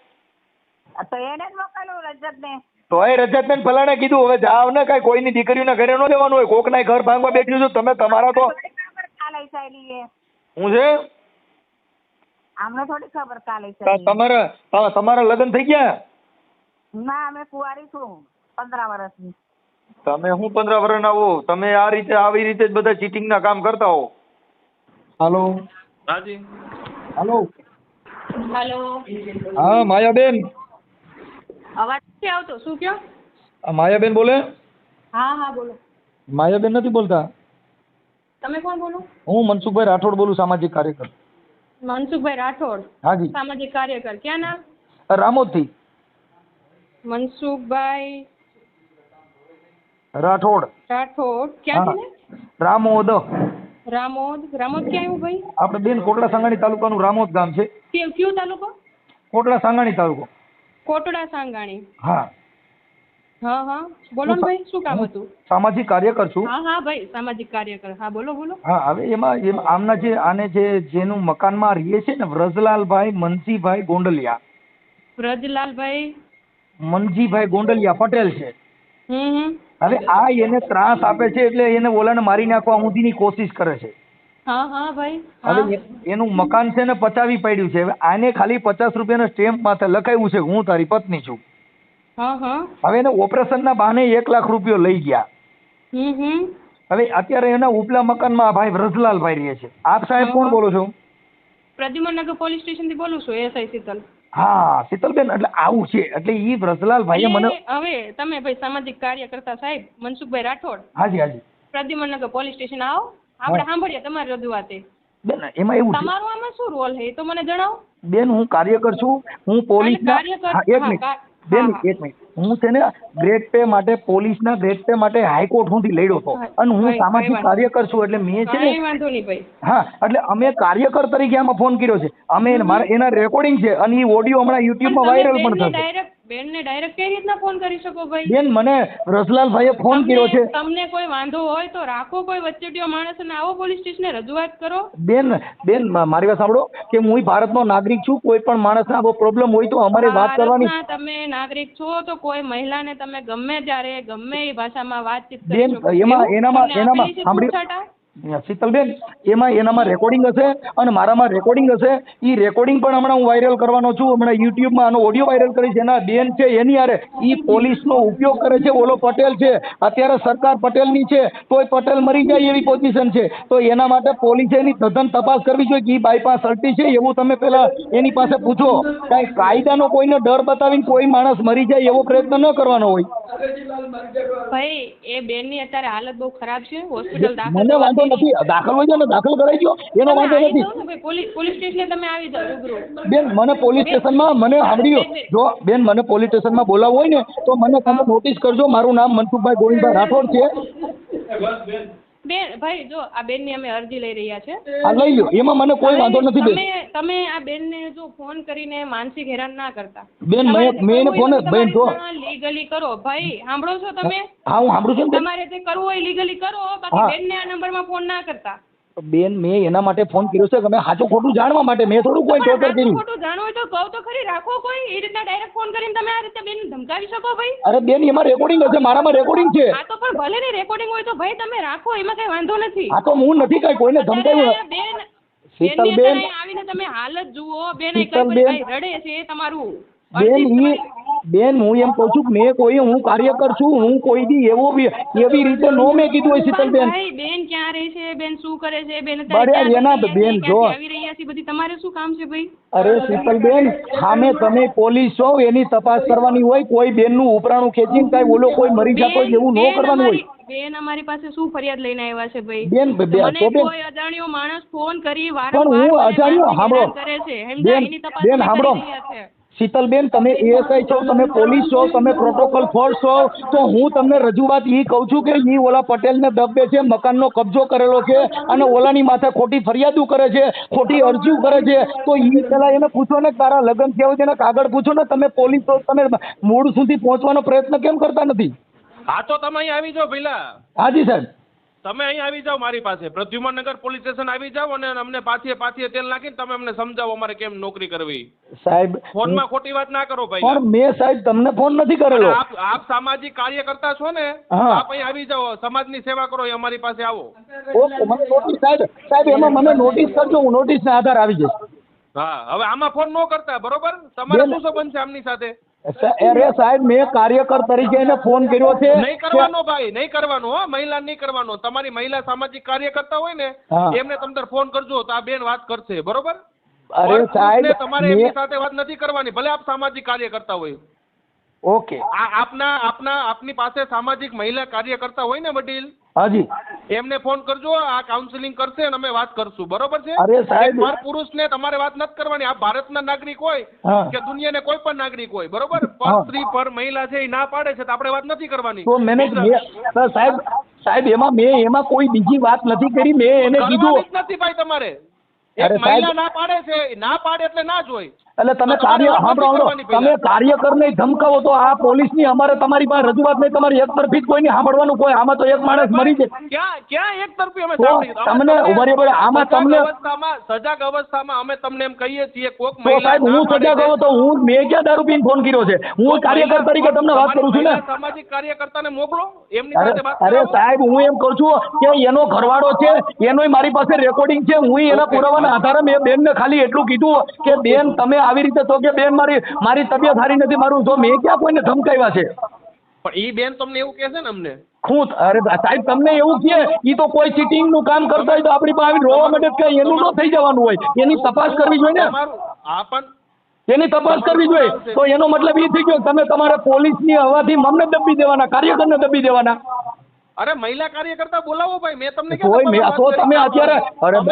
તો એને જ મોકલ્યું રજતને. તો એ રજતને ફલાણે કીધું હવે જાવ ને, કઈ કોઈની દીકરીઓના ઘરે ન જવાનું હોય. કોકના ઘર ભાંગવા બેઠ્યું છું તમે. તમારા તો હું છે અમને થોડી ખબર કાલે તમારા લગ્ન થઈ ગયા? ના અમે કુંવારી છું 15 વર્ષની. તમે હું 15 વર્ષના હો? તમે આ રીતે આવી રીતે જ બધા ચીટિંગ ના કામ કરતા હો. હાલો હાજી હાલો હેલો હા માયાબેન. અવાજ નથી આવતો. શું કયો? માયાબેન બોલે? હા બોલો. માયાબેન નથી બોલતા. તમે કોણ બોલો? હું મનસુખભાઈ રાઠોડ બોલું, સામાજિક કાર્યકર. મનસુખભાઈ રાઠોડ? હાજી. સામાજિક કાર્યકર. ક્યાં નામ? રામોદ થી. મનસુખભાઈ રાઠોડ. ક્યાંથી ને? રામોદ. રામોદ ક્યાં આવ્યું ભાઈ? આપણે બેન કોટડા સાંગાણી તાલુકાનું રામોદ ગામ છે. કયો તાલુકો? કોટડા સાંગાણી તાલુકો. કોટડા સાંગાણી. હા. હા હા બોલો ને ભાઈ, શું કામ હતું? સામાજિક કાર્યકર છું. હા હા ભાઈ, સામાજિક કાર્યકર. હા બોલો બોલો. હા, હવે એમાં આમના જેનું મકાનમાં રહીએ છે ને, વ્રજલાલભાઈ મનસીભાઈ ગોંડલિયા, વ્રજલાલભાઈ મનજીભાઈ ગોંડલિયા પટેલ છે. હમ. હવે આ એને ત્રાસ આપે છે, એટલે એને ઓલાને મારી નાખવા સુધીની કોશિશ કરે છે. હા હા ભાઈ. હા હવે એનું મકાન છે ને પચાવી પડ્યું છે. હવે આને ખાલી 50 રૂપિયાના સ્ટેમ્પ માથે લખાયું છે હું તારી પત્ની છું. હા હા. હવે એને ઓપરેશનના બહાને 1 લાખ રૂપિયો લઈ ગયા. હમ. હવે અત્યારે એના ઉપલા મકાનમાં આ ભાઈ વ્રજલાલભાઈ રહે છે. આપ સાહેબ કોણ બોલો છો? પ્રદ્યુમનનગર પોલીસ સ્ટેશન થી બોલું છું, એસઆઈ શીતલ. હા શીતલબેન, એટલે આવું છે. એટલે ઈ વ્રજલાલભાઈએ મને હવે તમે ભાઈ સામાજિક કાર્યકર્તા સાહેબ મનસુખભાઈ રાઠોડ, હાજી હાજી પ્રદ્યુમનનગર પોલીસ સ્ટેશન આવો, આપણે સાંભળીએ તમારી રજૂઆત. બેન એમાં એવું છે, તમારું આમાં શું રોલ છે એ તો મને જણાવો. બેન હું કાર્યકર છું, હું પોલીસના એક મિનિટ બેન, એક મિનિટ, હું છે ને ગ્રેડ પે માટે, પોલીસના ગ્રેડ પે માટે હાઈકોર્ટ સુધી લડ્યો હતો, અને હું સામાજિક કાર્યકર છું. એટલે મેં છે ને વાંધો નહીં ભાઈ. હા, એટલે અમે કાર્યકર તરીકે આમાં ફોન કર્યો છે. અમે એના રેકોર્ડિંગ છે, અને એ ઓડિયો હમણાં યુટ્યુબમાં વાયરલ પણ થશે. બેનને ડાયરેક્ટ કઈ રીતના ફોન કરી શકો ભાઈ? બેન મને વ્રજલાલભાઈએ ફોન કર્યો છે. તમને કોઈ વાંધો હોય તો રાખો કોઈ વચ્ચેટીયો માણસ અને આવો પોલીસ સ્ટેશને રજૂઆત કરો. બેન મારી વાત સાંભળો, કે હું ભારતનો નાગરિક છું. કોઈ પણ માણસને આવો પ્રોબ્લેમ હોય તો અમારે વાત કરવાની. તમે નાગરિક છો તો કોઈ મહિલાને તમે ગમે ત્યારે ગમે એ ભાષામાં વાતચીત કરી બેન શકો. એનામાં સાંભળ્યું શીતલબેન, એનામાં રેકોર્ડિંગ હશે, અને મારામાં રેકોર્ડિંગ હશે. એ રેકોર્ડિંગ પણ હમણાં હું વાયરલ કરવાનો છું. હમણાં યુટ્યુબમાં આનો ઓડિયો વાયરલ કરીશ. એના બેન છે એની હારે એ પોલીસનો ઉપયોગ કરે છે. ઓલો પટેલ છે, અત્યારે સરકાર પટેલની છે, તોય પટેલ મરી જાય એવી પોઝિશન છે. તો એના માટે પોલીસે એની તદ્દન તપાસ કરવી જોઈએ કે એ બાયપાસ અડતી છે એવું તમે પેલા એની પાસે પૂછો. કાંઈ કાયદાનો કોઈને ડર બતાવીને કોઈ માણસ મરી જાય એવો પ્રયત્ન ન કરવાનો હોય. ભાઈ એ બેનની અત્યારે હાલત બહુ ખરાબ છે, હોસ્પિટલ દાખલ. મને વાંધો નથી, દાખલ હોય છે ને દાખલ કરાઈ ગયો, એનો વાંધો નથી. પોલીસ સ્ટેશને તમે આવી જાઓ રૂબરૂ. બેન મને પોલીસ સ્ટેશનમાં મને સાંભળ્યો, જો બેન મને પોલીસ સ્ટેશનમાં બોલાવવું હોય ને તો મને તમે નોટિસ કરજો. મારું નામ મનસુખભાઈ ગોવિંદભાઈ રાઠોડ છે. બેન ભાઈ જો આ બેનની અમે અરજી લઈ રહ્યા છે. આ લઈ લો, એમાં મને કોઈ વાંધો નથી. બેન તમે આ બેનને જો ફોન કરીને માનસિક હેરાન ના કરતા. બેન મેં એને ફોન બેન જો લીગલી કરો ભાઈ, સાંભળો છો તમે? હા હું સાંભળું છું. તમારે જે કરવું હોય લીગલી કરો, બાકી બેનને આ નંબરમાં ફોન ના કરતા. બેન મેં એના માટે ફોન કર્યો છે કે તમે સાચું ખોટું જાણવા માટે. મેં થોડું કોઈ ટોર્ચર કર્યું. ખોટું જાણવું હોય તો કહો તો ખરી, રાખો કોઈ એ રીતના ડાયરેક્ટ ફોન કરીને તમે આ રીતે બેન ધમકાવી શકો ભાઈ? અરે બેન એમાં રેકોર્ડિંગ હશે, મારામાં રેકોર્ડિંગ છે. હા તો પણ ભલે ને રેકોર્ડિંગ હોય તો ભાઈ તમે રાખો, એમાં કઈ વાંધો નથી. હા તો હું નથી કઈ કોઈને ધમકાવ્યું. બેન શીતલબેન આવીને તમે હાલત જુઓ. બેન કઈ રડે છે તમારું. બેન હું એમ કહું છું કે હું કાર્યકર છું, હું કોઈ દી એવી રીતે નો મેં કીધું હોય. શીતલબેન બેન ક્યાં રહે છે, બેન શું કરે છે, બેન બેન જો આવી રહ્યા છે, બધી તમારે શું કામ છે ભાઈ? અરે શીતલબેન, સામે તમે પોલીસ છો, એની તપાસ કરવાની હોય. કોઈ બેનનું ઉપરાણું ખેંચીને કાંઈ ઓલો કોઈ મરી જતો એવું ન કરવાનું હોય. બેન અમારી પાસે શું ફરિયાદ લઈને આવ્યા છે ભાઈ? બેન મને કોઈ અજાણ્યો માણસ ફોન કરી પણ હું અજાણ્યો સાંભળો કરે છે, એની તપાસ બેન સાંભળો શીતલબેન, તમે એએસઆઈ છો, તમે પોલીસ છો, તમે પ્રોટોકોલ ફોર્સ છો, તો હું તમને રજૂઆત એ કહું છું કે એ ઓલા પટેલને દબે છે, મકાનનો કબજો કરેલો છે, અને ઓલાની માથે ખોટી ફરિયાદો કરે છે, ખોટી અરજીઓ કરે છે. તો એ પેલા એને પૂછો ને તારા લગ્ન થયા હોય તેને કાગળ પૂછો ને. તમે પોલીસ છો, તમે મૂળ સુધી પહોંચવાનો પ્રયત્ન કેમ કરતા નથી? હા તો તમે અહીં આવી જાઓ પેલા. હાજી સાહેબ, તમે અહીં આવી જાઓ મારી પાસે, પ્રદ્યુમનનગર પોલીસ સ્ટેશન આવી જાઓ, અને અમને પાથીએ તેલ નાખીને તમે અમને સમજાવો અમારે કેમ નોકરી કરવી. સાહેબ ફોનમાં ખોટી વાત ના કરો ભાઈ. પણ મેં સાહેબ તમને ફોન નથી કરેલો. આપ સામાજિક કાર્યકર્તા છો ને, આપ અહીં આવી જાઓ, સમાજની સેવા કરો, અમારી પાસે આવો. ઓકે, મને નોટિસ સાહેબ એમાં મને નોટિસ કરજો, હું નોટિસના આધાર આવી જઈશ. હા હવે આમાં ફોન ન કરતા, બરોબર? તમારે શું સંબંધ છે આમની સાથે? અરે સાહેબ મેં કાર્યકર તરીકે એને ફોન કર્યો છે. નહીં કરવાનો ભાઈ, નહીં કરવાનો. હો મહિલા નહીં કરવાનો. તમારી મહિલા સામાજિક કાર્યકર્તા હોય ને એમને તમે ફોન કરજો તો આ બેન વાત કરશે, બરોબર? અરે સાહેબ તમારે એમની સાથે વાત નથી કરવાની, ભલે આપ સામાજિક કાર્યકર્તા હોય. ઓકે, આપની પાસે સામાજિક મહિલા કાર્યકર્તા હોય ને વડીલ, હાજી, એમને ફોન કરજો. આ કાઉન્સિલિંગ કરશે અને અમે વાત કરશું, બરોબર છે? અરે સાહેબ પર પુરુષને તમારે વાત નથી કરવાની. આપ ભારતના નાગરિક હોય કે દુનિયાને કોઈ પણ નાગરિક હોય, બરોબર? પર સ્ત્રી પર મહિલા છે એ ના પાડે છે તો આપણે વાત નથી કરવાની. તો સાહેબ એમાં કોઈ બીજી વાત નથી કરી. મેં એને કીધું નથી ભાઈ તમારે. એક મહિલા ના પાડે છે, ના પાડે એટલે ના જ હોય. એટલે તમે કાર્ય સાંભળો, તમે કાર્યકરને ધમકાવો તો આ પોલીસની અમારે તમારી પાસે રજૂઆત નહીં, તમારી એક તરફી જ કોઈ નહીં સાંભળવાનું. કોઈ આમાં તો એક માણસ મરી જાય. ક્યાં એક તરફી અમે તો તમને બરાબર આમાં તમને સજાગ અવસ્થામાં અમે તમને એમ કહીએ છીએ કોક તો સાહેબ હું સજાગ હોઉં તો મેં ક્યાં દારૂ પીને ફોન કર્યો છે? હું કાર્યકર તરીકે તમને વાત કરું છું ને. સામાજિક કાર્યકર્તાને મોકલો, એમની સાથે વાત અરે સાહેબ હું એમ કહું છું કે એનો ઘરવાળો છે, એનોય મારી પાસે રેકોર્ડિંગ છે. હું એના પુરાવાના આધારે મેં બેનને ખાલી એટલું કીધું કે બેન તમે આવી રીતે તો કે બેન મારી તબિયત સારી નથી, મારું તો મેં ક્યાં કોઈને ધમકાવ્યા છે? પણ ઈ બેન તમને એવું કહે છે ને અમને? અરે સાહેબ તમને એવું કહે ઈ તો કોઈ ચીટિંગ નું કામ કરતા હોય તો આપણી પાસે રોવા માટે કઈ એનું ન થઈ જવાનું હોય, એની તપાસ કરવી જોઈએ ને. એની તપાસ કરવી જોઈએ. તો એનો મતલબ એ થઈ ગયો તમે તમારા પોલીસની હવાથી મમને દબી દેવાના, કાર્યકરને દબી દેવાના. અરે મહિલા કાર્યકર્તા બોલાવો ભાઈ, મેં તમને તો તમે અત્યારે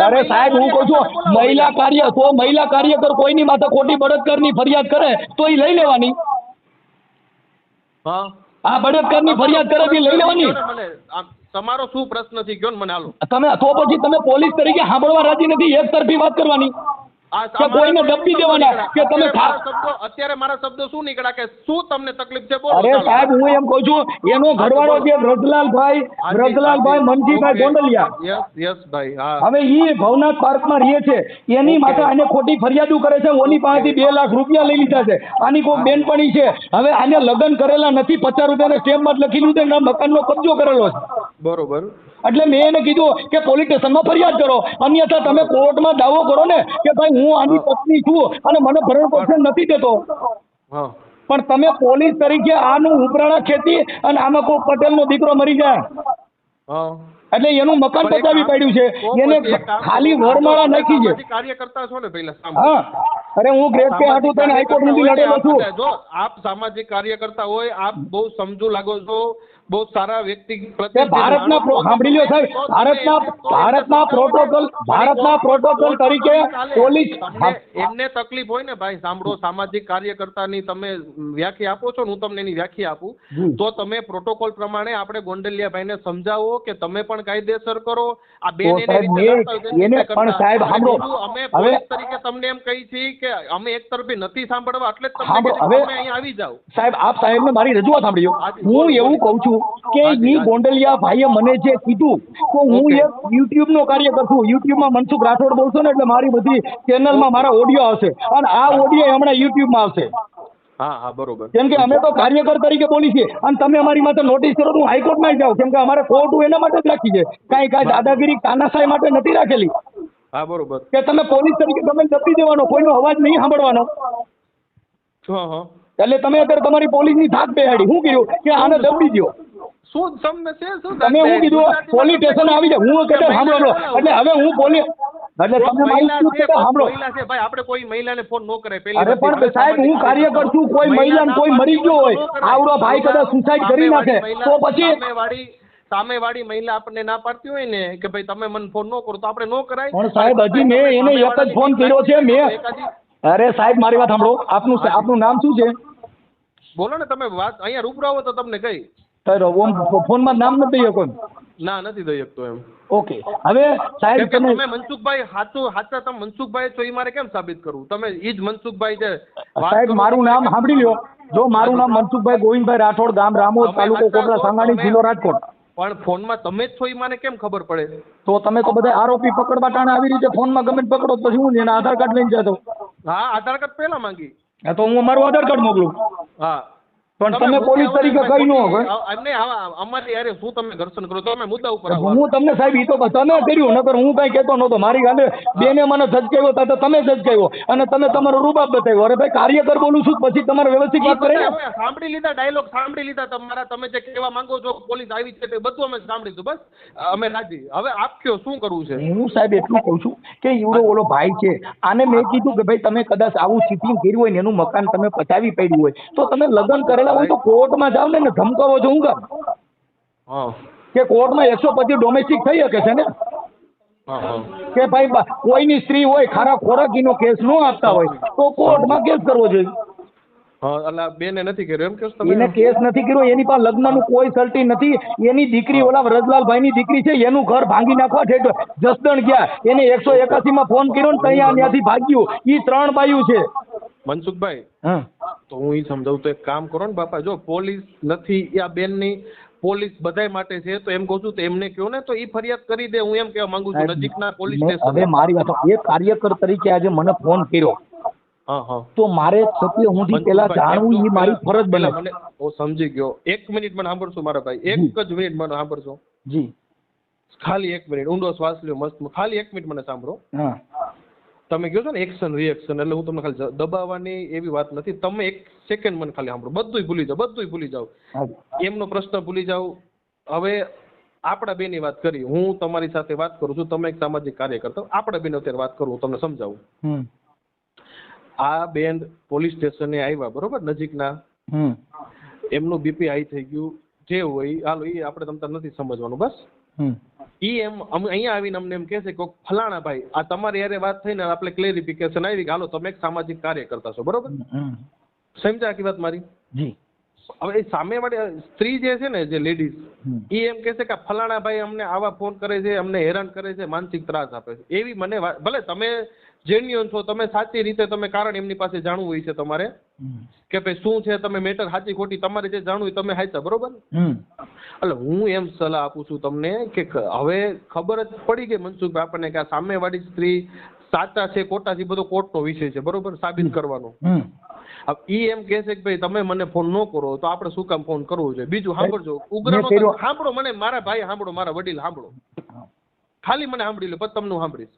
અરે સાહેબ હું કહું છું મહિલા કાર્યકર કોઈની માથે ખોટી બળાત્કારની ફરિયાદ કરે તો એ લઈ લેવાની. આ બળાત્કારની ફરિયાદ કરે તો લઈ લેવાની. તમારો શું પ્રશ્ન છે કયો ને મને હાલો. તમે તો પછી તમે પોલીસ તરીકે સાંભળવા રાજી નથી, એક તરફી વાત કરવાની કે કોઈને દબી દેવાના કે તમે અત્યારે મારા શબ્દો શું નીકળ્યા કે શું તમને તકલીફ છે બોલો. અરે સાહેબ હું એમ કહું છું એનો ઘરવાળો છે રજલાલભાઈ મનજીભાઈ ગોંડલિયા. યસ ભાઈ. હવે ઈ ભવનાથ પાર્કમાં રહે છે, એની માથે આને ખોટી ફરિયાદો કરે છે. ઓની પાસેથી 2 લાખ રૂપિયા લઈ લીધા છે. આની કોઈ બેનપણી છે, હવે આને લગ્ન કરેલા નથી, 50 રૂપિયાના સ્ટેમ્પ લખી લીધું, મકાનનો કબજો કરેલો છે. બરોબર. એટલે મેં એને કીધું કે પોલીસ સ્ટેશનમાં ફરિયાદ કરો, અન્યથા તમે કોર્ટમાં દાવો કરો ને કે ભાઈ હું આની પત્ની છું અને મને ભરણ પોષણ નથી દેતો. પણ તમે પોલીસ તરીકે આનું ઉપરાણા ખેતી અને આમાં કોઈ પટેલનો દીકરો મરી જાય એટલે એનું મકાન બચાવી પાડ્યું છે, એને ખાલી વરમાળા નાખી છે. કાર્યકર્તા છો ને પહેલા? હા. અરે હું ગ્રેડ પે હાટું થઈને હાઈકોર્ટ સુધી લડેલો છું. જો આપ સામાજિક કાર્યકર્તા હોય, આપ બહુ સમજુ લાગો છો, બહુ સારા વ્યક્તિ ભારતના સાંભળી લો સાહેબ, ભારતના પ્રોટોકોલ તરીકે પોલીસ એમને તકલીફ હોય ને ભાઈ, સાંભળો, સામાજિક કાર્યકર્તાની તમે વ્યાખ્યા આપો છો, હું તમને એની વ્યાખ્યા આપું તો તમે પ્રોટોકોલ પ્રમાણે આપણે ગોંડલિયાભાઈને સમજાવો કે તમે પણ કાયદેસર કરો. આ બેન એને પણ સાહેબ સાંભળો, અમે પોલીસ તરીકે તમને એમ કહી છીએ કે અમે એક તરફી નથી સાંભળવા, એટલે જ તમને અહીંયા આવી જાવ. સાહેબ આપ સાહેબને મારી રજૂઆત સાંભળ્યો. હું એવું કહું છું કે ઈ ગોંડલિયા ભાઈએ મને જે કીધું તો હું એક યુટ્યુબ નો કાર્યકર છું. યુટ્યુબમાં મનસુખ રાઠોડ બોલશો ને એટલે મારી બધી ચેનલમાં મારા ઓડિયો આવશે અને આ ઓડિયો હમણાં યુટ્યુબમાં આવશે. હા બરોબર. કેમ કે અમે તો કાર્યકર તરીકે બોલી છીએ અને તમે અમારી માથે નોટિસ કરો તો હાઈકોર્ટમાં જાઓ, કેમ કે અમારે કોર્ટ એના માટે જ રાખી છે, કાંઈ દાદાગીરી તાનાશાહી માટે નથી રાખેલી. હા બરોબર. કે તમે પોલીસ તરીકે તમે દબી દેવાનો, કોઈનો અવાજ નહીં સાંભળવાનો. એટલે તમે અત્યારે તમારી પોલીસની થાક બેહાડી શું કર્યું કે આને દબી દો. શું તમને છે શું તમે હું કીધું પોલીસ સ્ટેશન આવી જાય, હું કદાચ સાંભળો એટલે હવે હું પોલીસ એટલે તમે સાંભળો ભાઈ, આપણે કોઈ મહિલાને ફોન ન કરે પહેલી. અરે પણ સાહેબ હું કાર્યકર છું, કોઈ મહિલાને કોઈ મરી ગયો હોય, આવડો ભાઈ કદાચ સુસાઇડ કરી નાખે તો પછી સામેવાળી મહિલા આપણને ના પાડતી હોય ને કે ભાઈ તમે મને ફોન ન કરો તો આપણે ન કરાય. પણ સાહેબ હજી મેં એને એક જ ફોન કર્યો છે. મેં અરે સાહેબ મારી વાત સાંભળો, આપનું નામ શું છે? બોલો ને તમે, વાત અહીંયા રૂબરૂ આવો તો તમને કઈ ફોનમાં નામ નથી દઈ શકો? ના નથી દઈ શકતો એમ. ઓકે. હવે સાહેબ તમે મનસુખભાઈ સાચા તમે મનસુખભાઈ છો એ મારે કેમ સાબિત કરવું? તમે ઈ જ મનસુખભાઈ છે? સાહેબ મારું નામ સાંભળી લ્યો. જો મારું નામ મનસુખભાઈ ગોવિંદભાઈ રાઠોડ, ગામ રામોદ, તાલુકો કોટડા સાંગાણી, જિલ્લો રાજકોટ. પણ ફોનમાં તમે જ છો એ મને કેમ ખબર પડે? તો તમે તો બધા આરોપી પકડવા ટાણે આવી રીતે ફોનમાં ગમે પકડો પછી હું એના આધાર કાર્ડ લઈને જતો. હા આધાર કાર્ડ પહેલા માંગી. હા તો હું મારું આધાર કાર્ડ મોકલું. હા પણ તમે પોલીસ તરીકે કઈ ન હોય એમને અમારી યાર શું તમે ઘર્ષણ કરો? તમે મુદ્દા ઉપર આવો. હું તમને સાહેબ ઈ તો તમે કર્યું, નકર હું કઈ કહેતો નહોતો. મારી ગાલે બેને મને ઝચકાવ્યો તા તો તમે ઝચકાવ્યો અને તમે તમારો રૂબાબ બતાવ્યો. અરે ભાઈ કાર્યકર બોલું છું પછી તમારે વ્યવસ્થિત વાત કરે. સાંભળી લીધા ડાયલોગ, સાંભળી લીધા તમારા. તમે જે કહેવા માંગો છો પોલીસ આવી છે તે બધું અમે સાંભળીશું, બસ અમે રાજી. હવે આપ કયો શું કરવું છે? હું સાહેબ એટલું કહું છું કે ઈવડો ઓલો ભાઈ છે, આને મેં કીધું કે ભાઈ તમે કદાચ આવું ચીટિંગ કર્યું હોય ને એનું મકાન તમે પચાવી પડ્યું હોય તો તમે લગ્ન કરેલા હોય તો કોર્ટમાં જાવ ને ધમકાવો છો. હું કામ કે કોર્ટમાં 125 ડોમેસ્ટિક થઈ શકે છે ને કે ભાઈ કોઈની સ્ત્રી હોય ખારા ખોરાકીનો કેસ ન આપતા હોય તો કોર્ટમાં કેસ કરવો જોઈએ. બેને નથી કર્યો એમ કે એને કેસ નથી કર્યો, એની પાસે લગ્નનું કોઈ સર્ટી નથી. એની દીકરી ઓલા રજલાલભાઈની દીકરી છે, એનું ઘર ભાંગી નાખવા જસદણ ગયા, એને 181 માં ફોન કર્યો ને ત્યાંથી ભાગ્યું. ઈ 3 બાયું છે. મનસુખભાઈ હા તો હું ઈ સમજાવું તો એક કામ કરો ને બાપા, જો પોલીસ નથી આ બેનની, પોલીસ બધાય માટે છે, તો એમ કહું છું તો એમને કહો ને તો ઈ ફરિયાદ કરી દે. હું એમ કહેવા માંગુ છું નજીકના પોલીસ સ્ટેશન. હવે મારી વાત, એક કાર્યકર તરીકે આજે મને ફોન કર્યો, હા હા તો મારે સત્ય હું પેલા જાણવું એ મારી ફરજ બને. મને હું સમજી ગયો. 1 મિનિટ મને સાંભળશો મારા ભાઈ, એક જ મિનિટ મને સાંભળશો જી, ખાલી 1 મિનિટ. ઊંડો શ્વાસ લ્યો મસ્ત, ખાલી 1 મિનિટ મને સાંભળો. હા તમે કહો છો ને એક્શન રિએક્શન, એટલે હું તમને ખાલી દબાવવાની એવી વાત નથી. તમે 1 સેકન્ડ મને ખાલી સાંભળો, બધુંય ભૂલી જાઓ, બધુંય ભૂલી જાઓ, એમનો પ્રશ્ન ભૂલી જાઓ. હવે આપણા બેની વાત કરી, હું તમારી સાથે વાત કરું છું, તમે એક સામાજિક કાર્યકર્તા, આપણા બેન અત્યારે વાત કરું, તમને સમજાવું. આ બેન પોલીસ સ્ટેશને આવ્યા, બરોબર, નજીકના, એમનું બીપી હાઈ થઈ ગયું, જે હોય હાલો એ આપણે તમતાર નથી સમજવાનું. બસ ઈ એમ અહીંયા આવીને અમને એમ કહે છે કે ફલાણા ભાઈ આ તમારી યારે વાત થઈને આપણે ક્લેરિફિકેશન આવી કે હાલો તમે એક સામાજિક કાર્યકર્તા છો, બરોબર, સમજ્યા આખી વાત મારી? જી. હવે એ સામેવાળી સ્ત્રી જે છે ને, જે લેડીઝ, એ એમ કહે છે કે ફલાણા ભાઈ અમને આવા ફોન કરે છે, અમને હેરાન કરે છે, માનસિક ત્રાસ આપે છે. એવી મને ભલે તમે જેન્યુઅન છો, તમે સાચી રીતે તમે કારણ એમની પાસે જાણવું હોય છે તમારે કે ભાઈ શું છે, તમે મેટર સાચી ખોટી તમારે જે જાણવું હોય તમે હાચા, બરોબર. એટલે હું એમ સલાહ આપું છું તમને કે હવે ખબર જ પડી ગઈ મનસુખભાઈ આપણને કે આ સામેવાળી સ્ત્રી સાચા છે ખોટા છે બધો કોર્ટનો વિષય છે, બરોબર, સાબિત કરવાનો. ઈ એમ કહે છે કે ભાઈ તમે મને ફોન ન કરો તો આપણે શું કામ ફોન કરવો જોઈએ. બીજું સાંભળજો, ઉગ્રનો સાંભળો, મને મારા ભાઈ સાંભળો, મારા વડીલ સાંભળો, ખાલી મને સાંભળી લો પછી તમને સાંભળીશ.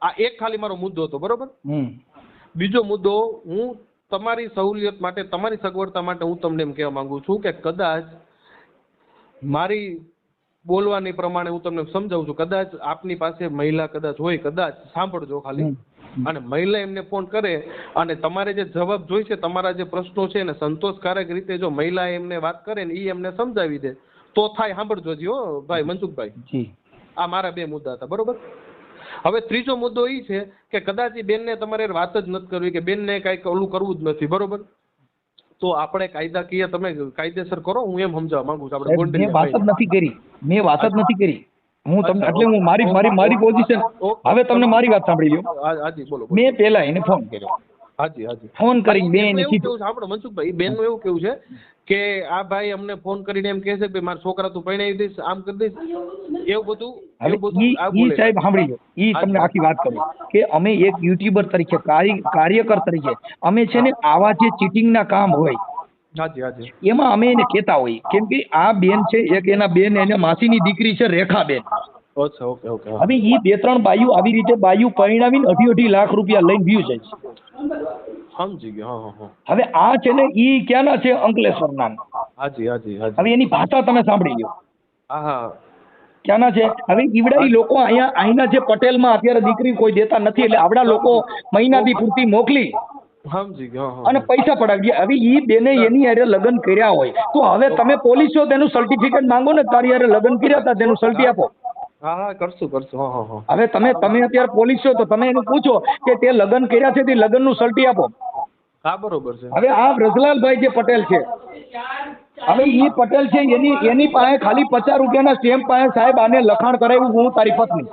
આ એક ખાલી મારો મુદ્દો હતો, બરોબર. બીજો મુદ્દો, હું તમારી સહુલિયત માટે, તમારી સગવડતા માટે હું તમને એમ કહેવા માંગુ છું કે કદાચ મારી બોલવાની પ્રમાણે હું તમને સમજાવું છું, કદાચ આપની પાસે મહિલા કદાચ હોય, કદાચ સાંભળજો ખાલી, અને મહિલા એમને ફોન કરે અને તમારે જે જવાબ જોઈશે, તમારા જે પ્રશ્નો છે એને સંતોષકારક રીતે જો મહિલા એમને વાત કરે ને એ એમને સમજાવી દે તો થાય. સાંભળજો જી હો ભાઈ મનસુખભાઈ, આ મારા 2 મુદ્દા હતા, બરોબર. હવે ત્રીજો મુદ્દો એ છે કે કદાચ એ બેનને તમારે વાત જ નથી કરવી કે બેનને કઈક ઓલું કરવું જ નથી, બરોબર, તો આપણે કાયદાકીય તમે કાયદેસર કરો. હું એમ સમજાવવા માંગુ છું, આપણે મેં વાત જ નથી કરી, મેં વાત જ નથી કરી. હું તમને એટલે હું મારી પોઝિશન, હવે તમને મારી વાત સાંભળી લ્યો. હાજી બોલો. મેં પેલા એને ફોન કર્યો, હાજી હાજી ફોન કરીને બેન ને કીધું, આપણો મનસુખભાઈ બેનનું એવું કેવું છે કે આ ભાઈ અમને ફોન કરીને એમ કહે છે કે મારા છોકરા તું પરણાવી દઈશ, આમ કરી દઈશ, એવું બધું. ઈ સાહેબ સાંભળી લો, ઈ તમને આખી વાત કરું કે અમે એક યુટ્યુબર તરીકે, કાર્યકર તરીકે અમે છે ને આવા જે ચીટિંગના કામ હોય એમાં અમે એને કહેતા હોઈએ, કેમ કે આ બેન છે એક, એના બેન એને માસીની દીકરી છે રેખાબેન. હવે ઈ 2-3 બાયું આવી રીતે બાયું પરિણાવીને 2.5 લાખ રૂપિયા લઈને વ્યૂ જાય છે. સમજી ગયો. હવે આ છે ને ઈ ક્યાંના છે? અંકલેશ્વરના. હવે એની ભાષા તમે સાંભળી લો. ક્યાંના છે? હવે ઈવડા ઈ લોકો અહીંના જે પટેલમાં અત્યારે દીકરી કોઈ દેતા નથી, એટલે આવડા લોકો મહિનાથી પૂરતી મોકલી અને પૈસા પડાવી. હવે ઈ બેને એની હારે લગ્ન કર્યા હોય તો હવે તમે પોલીસ છો તેનું સર્ટિફિકેટ માંગો ને, તારી હારે લગ્ન કર્યા હતા તેનું સર્ટી આપો. કરશું. હવે તમે અત્યારે પોલીસ છો તો તમે એને પૂછો કે તે લગ્ન કર્યા છે તે લગ્નનું સર્ટી આપો. હા બરોબર છે. હવે આ રજલાલભાઈ જે પટેલ છે, હવે ઈ પટેલ છે, એની પાસે ખાલી 50 રૂપિયાના સ્ટેમ્પ પાસે સાહેબ આને લખાણ કરાવ્યું, હું તારી પત્ની.